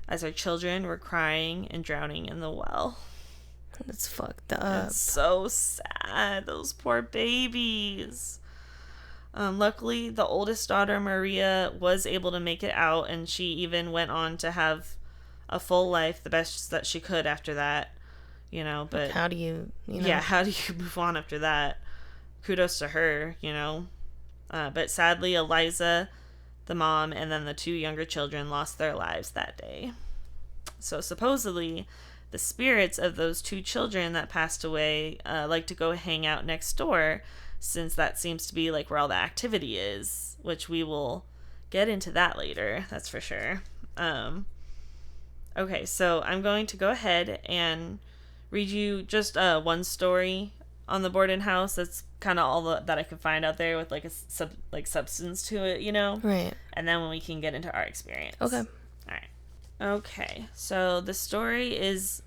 as her children were crying and drowning in the well. That's fucked up. It's so sad. Those poor babies. Luckily, the oldest daughter, Maria, was able to make it out, and she even went on to have a full life, the best that she could after that, you know, but... How do you know? Yeah, how do you move on after that? Kudos to her, you know. But sadly, Eliza, the mom, and then the 2 younger children lost their lives that day. So supposedly, the spirits of those 2 children that passed away like to go hang out next door, since that seems to be like where all the activity is, which we will get into that later, that's for sure. Okay, so I'm going to go ahead and read you just one story on the Borden house. That's kind of all that I could find out there with like a substance to it, you know? Right. And then when we can get into our experience. Okay. All right. Okay, so the story is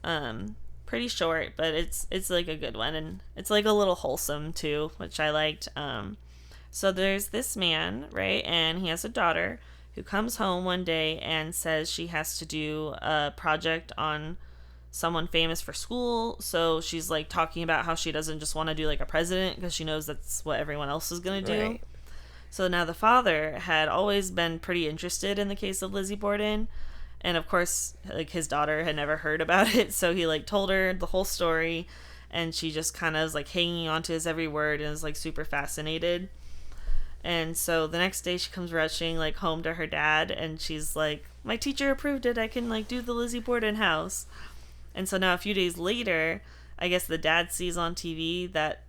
pretty short, but it's like a good one, and it's like a little wholesome too, which I liked. So there's this man, right, and he has a daughter who comes home one day and says she has to do a project on someone famous for school. So she's like talking about how she doesn't just want to do like a president because she knows that's what everyone else is gonna do. Right. So now the father had always been pretty interested in the case of Lizzie Borden. And of course, like, his daughter had never heard about it, so he like told her the whole story, and she just kind of was like hanging on to his every word and was like super fascinated. And so the next day she comes rushing like home to her dad, and she's like, "My teacher approved it. I can like do the Lizzie Borden house." And so now a few days later, I guess the dad sees on TV that,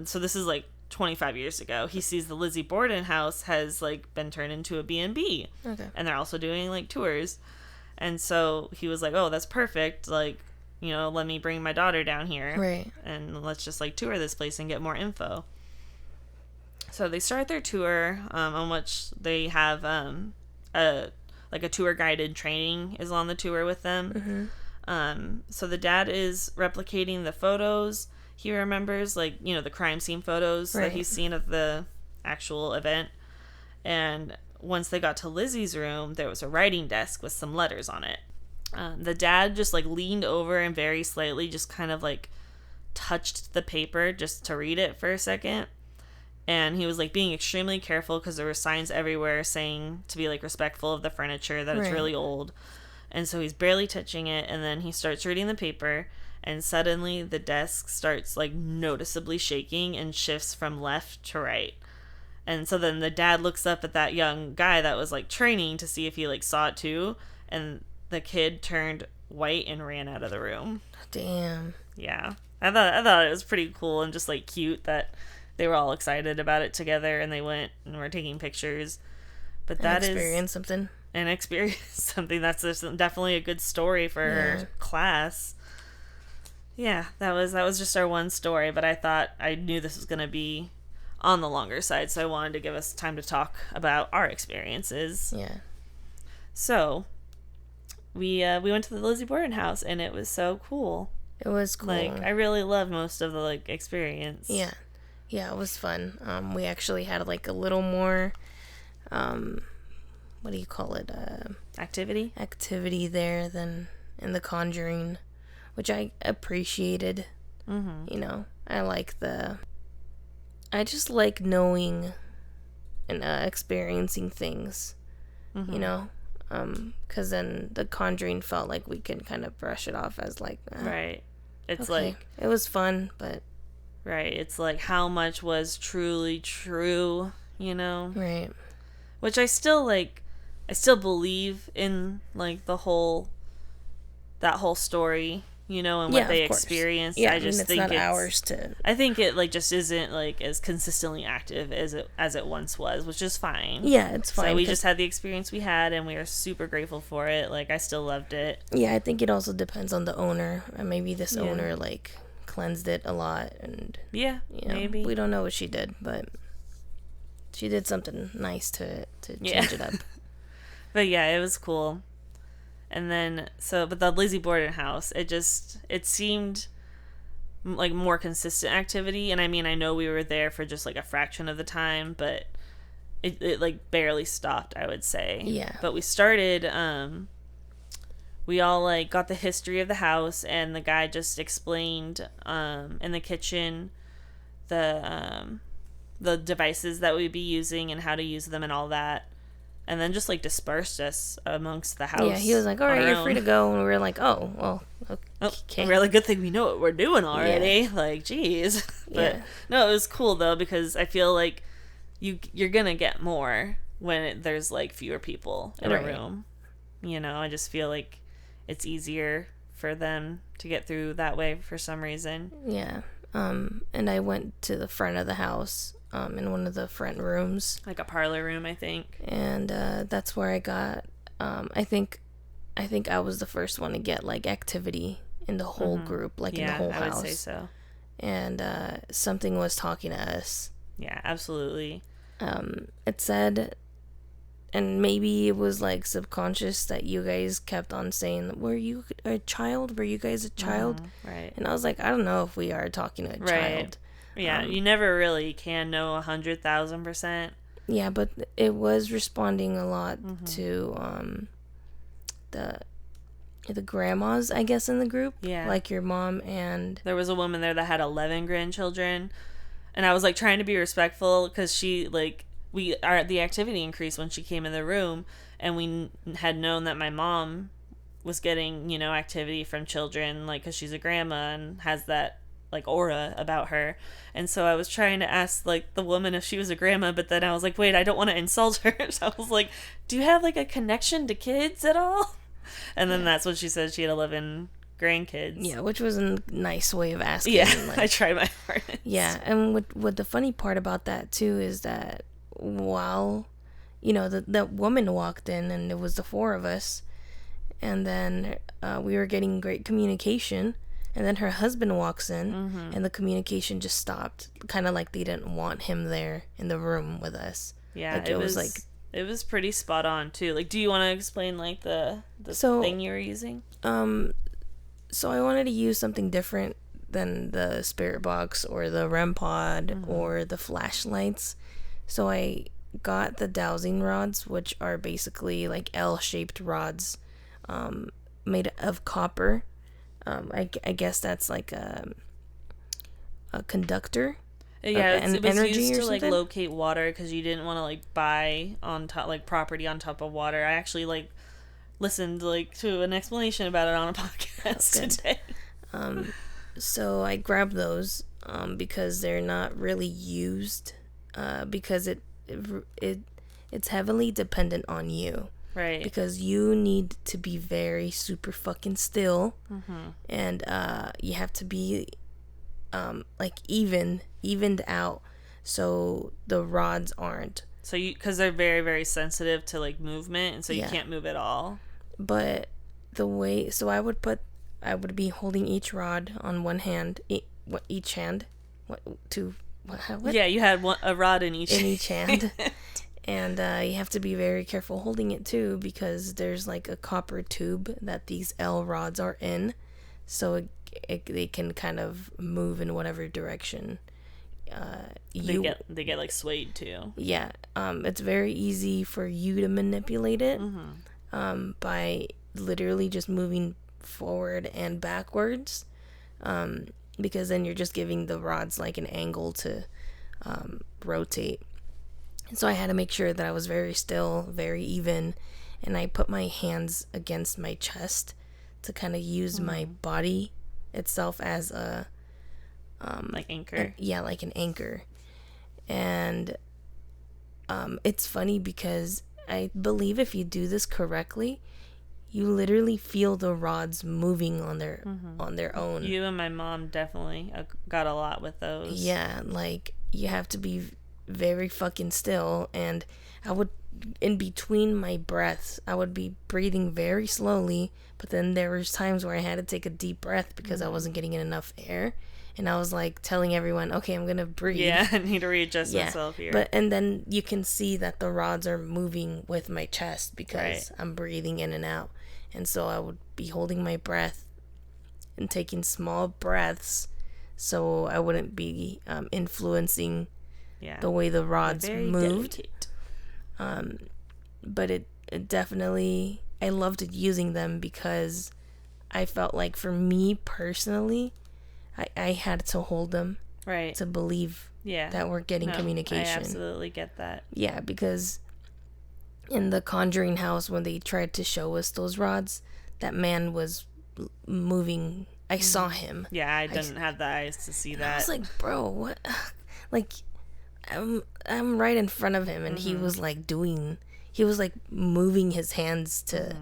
so this is like 25 years ago, he sees the Lizzie Borden house has like been turned into a B&B. Okay. And they're also doing like tours. And so he was like, "Oh, that's perfect. Like, you know, let me bring my daughter down here. Right. And let's just like tour this place and get more info." So they start their tour, on which they have a tour guided training is on the tour with them. Mm-hmm. So the dad is replicating the photos. He remembers, like, you know, the crime scene photos Right. that he's seen of the actual event. And once they got to Lizzie's room, there was a writing desk with some letters on it. The dad just, like, leaned over and very slightly just kind of, like, touched the paper just to read it for a second. And he was, like, being extremely careful because there were signs everywhere saying to be, like, respectful of the furniture, that it's Right. really old. And so he's barely touching it, and then he starts reading the paper, and suddenly the desk starts like noticeably shaking and shifts from left to right. And so then the dad looks up at that young guy that was like training to see if he like saw it too, and the kid turned white and ran out of the room. Damn. Yeah. I thought it was pretty cool and just like cute that they were all excited about it together, and they went and were taking pictures. But that is an experience something that's definitely a good story for her class. Yeah, that was just our one story, but I knew this was going to be on the longer side, so I wanted to give us time to talk about our experiences. Yeah. So, we went to the Lizzie Borden House, and it was so cool. It was cool. Like, I really loved most of the, like, experience. Yeah. Yeah, it was fun. We actually had, like, a little more, what do you call it? Activity? Activity there than in the Conjuring, which I appreciated. Mm-hmm. You know, I just like knowing and experiencing things, Mm-hmm. you know, because then the Conjuring felt like we can kind of brush it off as like, right. It's okay. like, it was fun, but right. It's like how much was truly true, you know? right. Which I still believe in, like, that whole story, you know, and what they experienced. Yeah, I just think not ours to. I think it, like, just isn't, like, as consistently active as it once was, which is fine. Yeah, it's fine. So we just had the experience we had, and we are super grateful for it. Like, I still loved it. Yeah, I think it also depends on the owner. Maybe this owner, like, cleansed it a lot, and yeah, maybe we don't know what she did, but she did something nice to change it up. But yeah, it was cool. And then, but the Lizzie Borden House, it seemed like more consistent activity. And I mean, I know we were there for just like a fraction of the time, but it like barely stopped, I would say. Yeah. But we started, we all like got the history of the house, and the guy just explained, in the kitchen, the devices that we'd be using and how to use them and all that. And then just, like, dispersed us amongst the house. Yeah, he was like, all right, you're free to go. And we were like, oh, well, okay. Really good thing we know what we're doing already. Yeah. Like, geez. But, no, it was cool, though, because I feel like you're going to get more when there's, like, fewer people in a room. You know, I just feel like it's easier for them to get through that way for some reason. Yeah. And I went to the front of the house. In one of the front rooms, like a parlor room, I think, and that's where I got. I think I was the first one to get like activity in the whole group, like in the whole house. I would say so. And something was talking to us. Yeah, absolutely. It said, and maybe it was like subconscious that you guys kept on saying, "Were you a child? Were you guys a child?" Right. And I was like, I don't know if we are talking to a child. Yeah, you never really can know 100,000%. Yeah, but it was responding a lot to the grandmas, I guess, in the group. Yeah, like your mom, and there was a woman there that had 11 grandchildren, and I was like trying to be respectful because she like the activity increased when she came in the room, and we had known that my mom was getting activity from children, like because she's a grandma and has that like aura about her. And so I was trying to ask like the woman if she was a grandma, but then I was like, wait, I don't want to insult her. So I was like, do you have like a connection to kids at all? And then that's when she said she had 11 grandkids. Yeah, which was a nice way of asking. Yeah, like, I tried my hardest. Yeah, and what the funny part about that too is that while that woman walked in, and it was the four of us, and then we were getting great communication. And then her husband walks in, and the communication just stopped. Kind of like they didn't want him there in the room with us. Yeah, like, it was pretty spot on too. Like, do you want to explain like the thing you were using? So I wanted to use something different than the spirit box or the REM pod or the flashlights. So I got the dowsing rods, which are basically like L-shaped rods, made of copper. I guess that's like a conductor. Yeah, it was used to like locate water because you didn't want to like buy on top like property on top of water. I actually like listened like to an explanation about it on a podcast today. So I grabbed those because they're not really used because it's heavily dependent on you. Right. Because you need to be very super fucking still, and you have to be like evened out so the rods aren't. So because they're very, very sensitive to like movement, and so you Yeah. can't move at all. But the way, so I would be holding each rod on one hand, each hand, what? Yeah, you had a rod in each hand. And you have to be very careful holding it too, because there's like a copper tube that these L rods are in, so they can kind of move in whatever direction. They get like swayed too. Yeah, it's very easy for you to manipulate it, by literally just moving forward and backwards, because then you're just giving the rods like an angle to rotate. So I had to make sure that I was very still, very even, and I put my hands against my chest to kind of use my body itself as a like anchor. Like an anchor. And it's funny because I believe if you do this correctly, you literally feel the rods moving on their own. You and my mom definitely got a lot with those. Yeah, like you have to be very fucking still, and I would, in between my breaths, I would be breathing very slowly, but then there was times where I had to take a deep breath because I wasn't getting in enough air, and I was like telling everyone, okay, I'm gonna breathe. Yeah, I need to readjust myself here. And then you can see that the rods are moving with my chest because I'm breathing in and out, and so I would be holding my breath and taking small breaths so I wouldn't be influencing the way the rods moved. But it definitely, I loved using them because I felt like for me personally, I had to hold them to believe that we're getting communication. I absolutely get that. Yeah, because in the Conjuring house, when they tried to show us those rods, that man was moving. I saw him. Yeah, I didn't have the eyes to see that. I was like, bro, what? Like, I'm right in front of him, and he was like moving his hands to.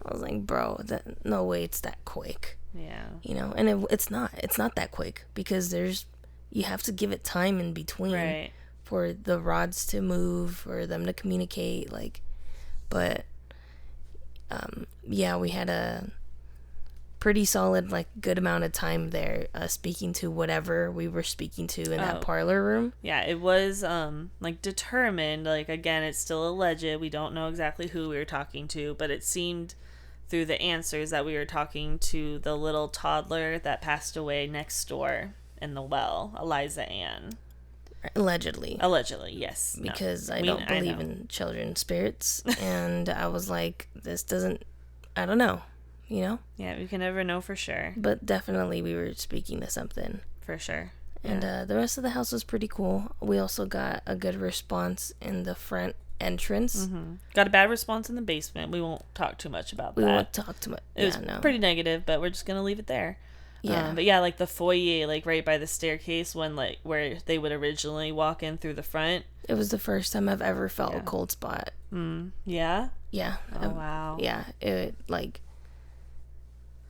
I was like, bro, no way, it's that quick. Yeah. You know, and it's not that quick, because you have to give it time in between for the rods to move, for them to communicate, like, but we had a pretty solid, like, good amount of time there speaking to whatever we were speaking to in that parlor room. Yeah, it was like determined, like, again, it's still alleged, we don't know exactly who we were talking to, but it seemed through the answers that we were talking to the little toddler that passed away next door in the well, Eliza Ann. Allegedly, yes. Because I don't believe in children's spirits, and I was like, I don't know, you know? Yeah, we can never know for sure. But definitely we were speaking to something. For sure. And the rest of the house was pretty cool. We also got a good response in the front entrance. Got a bad response in the basement. We won't talk too much about that. We won't talk too much. It was pretty negative, but we're just going to leave it there. Yeah. But yeah, like the foyer, like right by the staircase, when like where they would originally walk in through the front. It was the first time I've ever felt a cold spot. Yeah? Yeah. Oh, wow. Yeah. It like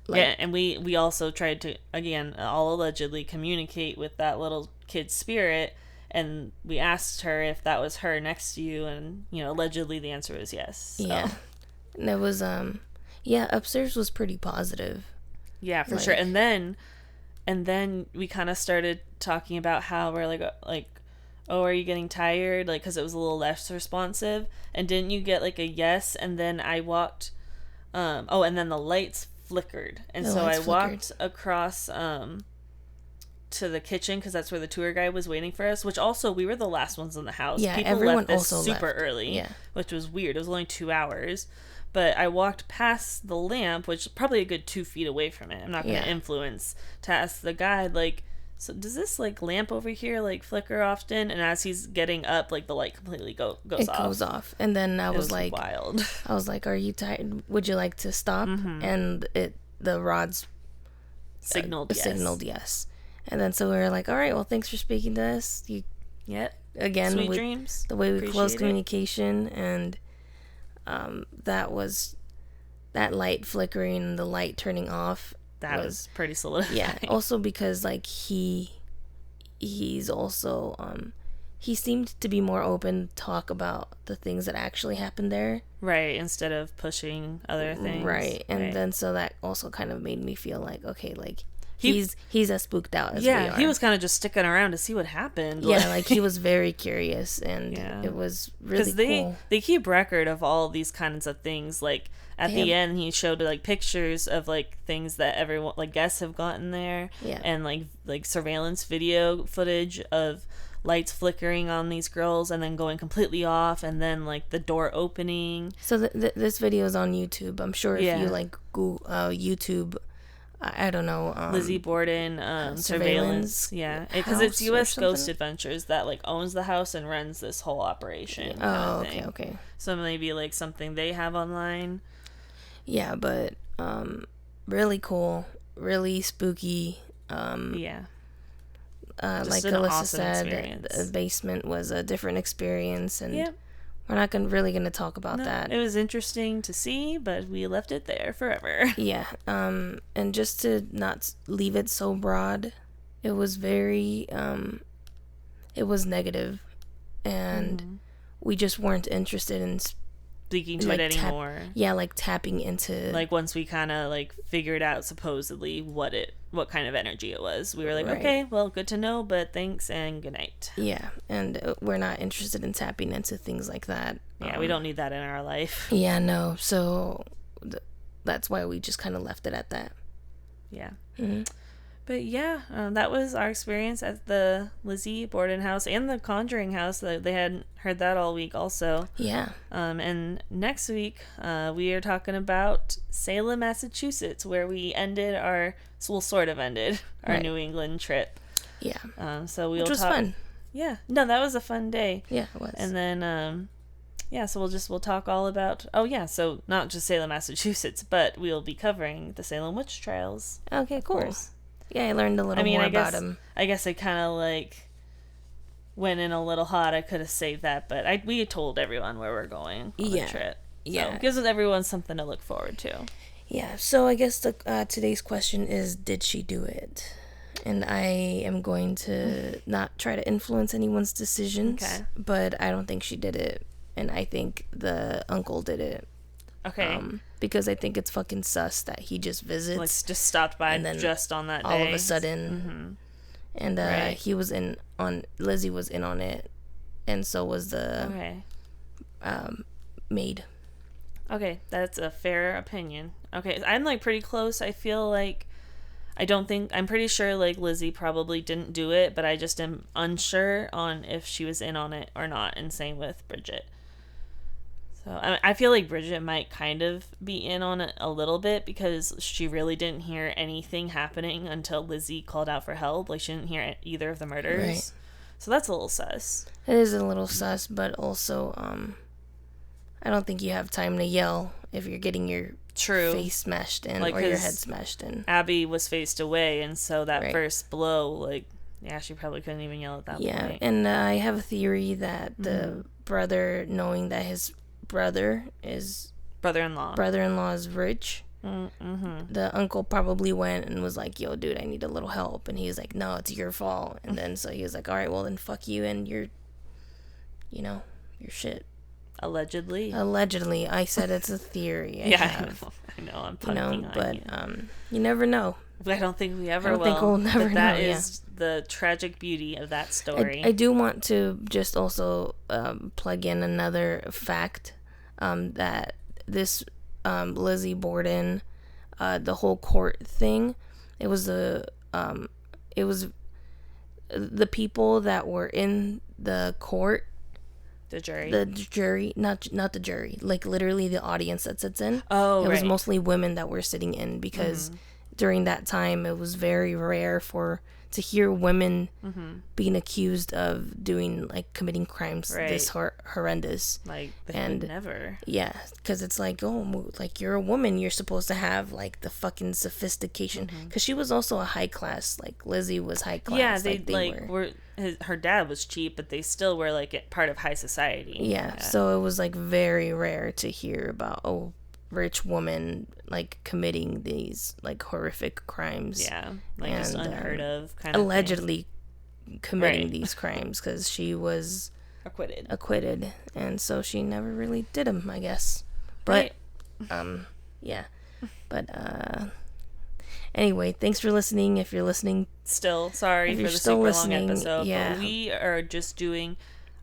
yeah, and we also tried to, again, all allegedly communicate with that little kid's spirit, and we asked her if that was her next to you, and, you know, allegedly the answer was yes. So. Yeah. And it was, upstairs was pretty positive. Yeah, for sure. And then we kind of started talking about how we're like, oh, are you getting tired? Like, because it was a little less responsive. And didn't you get like a yes? And then I walked, and then the lights flickered. And so I walked across to the kitchen, because that's where the tour guide was waiting for us, which also we were the last ones in the house. Yeah, people everyone left this also super left. early, which was weird. It was only 2 hours. But I walked past the lamp, which is probably a good 2 feet away from it. I'm not going to influence, to ask the guide, like, so does this, like, lamp over here, like, flicker often? And as he's getting up, like, the light completely goes off. It goes off. And then I was like, wild. I was like, are you tired? Would you like to stop? And the rods signaled yes. And then so we were like, all right, well, thanks for speaking to us. Again, sweet dreams. The way we close communication, and that light flickering and the light turning off, that was pretty solid. Yeah. Also because like he's also he seemed to be more open to talk about the things that actually happened there. Right, instead of pushing other things. Right, and then so that also kind of made me feel like, okay, like he's as spooked out as we are. He was kind of just sticking around to see what happened. Yeah, like he was very curious, and it was really cool. They keep record of all these kinds of things. Like at the end, he showed like pictures of like things that everyone, like guests, have gotten there, and like surveillance video footage of lights flickering on these girls and then going completely off, and then like the door opening. So this video is on YouTube. I'm sure if you like Google YouTube, I don't know, Lizzie Borden surveillance, because it's U.S. Ghost Adventures that like owns the house and runs this whole operation. Okay. So maybe like something they have online. Yeah, but really cool, really spooky. Like Alyssa awesome said, experience. The basement was a different experience, and we're not really gonna talk about that. It was interesting to see, but we left it there forever. Yeah. And just to not leave it so broad, it was very it was negative, and we just weren't interested in speaking to it anymore. Like tapping into, like once we kind of like figured out supposedly what kind of energy it was, we were like, okay, well, good to know, but thanks and good night. Yeah, and we're not interested in tapping into things like that. Yeah, we don't need that in our life. Yeah, no. So that's why we just kind of left it at that. Yeah. But that was our experience at the Lizzie Borden house and the Conjuring house. They hadn't heard that all week also. Yeah. And next week, we are talking about Salem, Massachusetts, where we ended our New England trip. Yeah. So which was fun. Yeah. No, that was a fun day. Yeah, it was. And then, so we'll talk all about, so not just Salem, Massachusetts, but we'll be covering the Salem witch trials. Okay, cool. Yeah, I learned a little more about him. I guess I kind of like went in a little hot. I could have saved that, but we told everyone where we're going on the trip. So it gives everyone something to look forward to. Yeah, so I guess today's question is, did she do it? And I am going to not try to influence anyone's decisions, but I don't think she did it. And I think the uncle did it. Okay. Because I think it's fucking sus that he just visits. Like, just stopped by and then just on that day. All of a sudden. And he was Lizzie was in on it. And so was the maid. Okay, that's a fair opinion. Okay, I'm like pretty close. I feel like I'm pretty sure like Lizzie probably didn't do it, but I just am unsure on if she was in on it or not, and same with Bridget. So I feel like Bridget might kind of be in on it a little bit, because she really didn't hear anything happening until Lizzie called out for help. Like, she didn't hear either of the murders. Right. So that's a little sus. It is a little sus, but also I don't think you have time to yell if you're getting your face smashed in, like, or your head smashed in. Abby was faced away, and so that first blow, like, she probably couldn't even yell at that point. Yeah, and I have a theory that the brother, knowing that his brother-in-law is rich, the uncle probably went and was like, yo, dude, I need a little help, and he was like, no, it's your fault. And then so he was like, all right, well then fuck you and your shit. Allegedly, I said it's a theory. I know I'm punking on you. You never know. I don't think we ever will. I don't think we'll never know. That is the tragic beauty of that story. I do want to just also plug in another fact, that this Lizzie Borden, the whole court thing, it was the people that were in the court. The jury, not the jury, like literally the audience that sits in. It was mostly women that were sitting in, because during that time it was very rare to hear women being accused of committing crimes this horrendous. Like, they would never. Yeah, because it's like, oh, like, you're a woman, you're supposed to have like the fucking sophistication. Because she was also a high class, like Lizzie was high class. Yeah, they were her dad was cheap, but they still were like part of high society. Yeah, so it was like very rare to hear about rich woman like committing these like horrific crimes. Yeah, like, just unheard of kind allegedly committing Right. these crimes because she was acquitted. and so she never really did them, I guess. But yeah. But anyway, thanks for listening. If you're listening, Still sorry for the super long episode, but we are just doing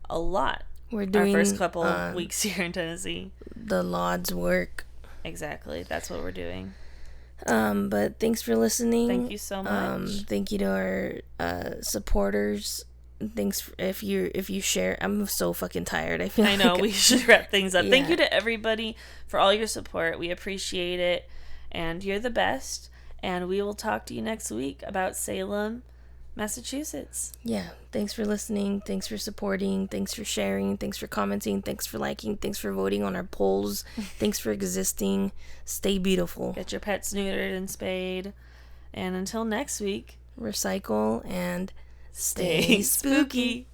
a lot. We're doing our first couple of weeks here in Tennessee. The Lord's work. Exactly, that's what we're doing. But thanks for listening. Thank you so much. Thank you to our supporters. Thanks if you share. I'm so fucking tired. I know like we should wrap things up. Yeah. Thank you to everybody for all your support. We appreciate it, and you're the best. And we will talk to you next week about Salem, Massachusetts. Yeah. Thanks for listening. Thanks for supporting. Thanks for sharing. Thanks for commenting. Thanks for liking. Thanks for voting on our polls. Thanks for existing. Stay beautiful. Get your pets neutered and spayed. And until next week, recycle and stay spooky.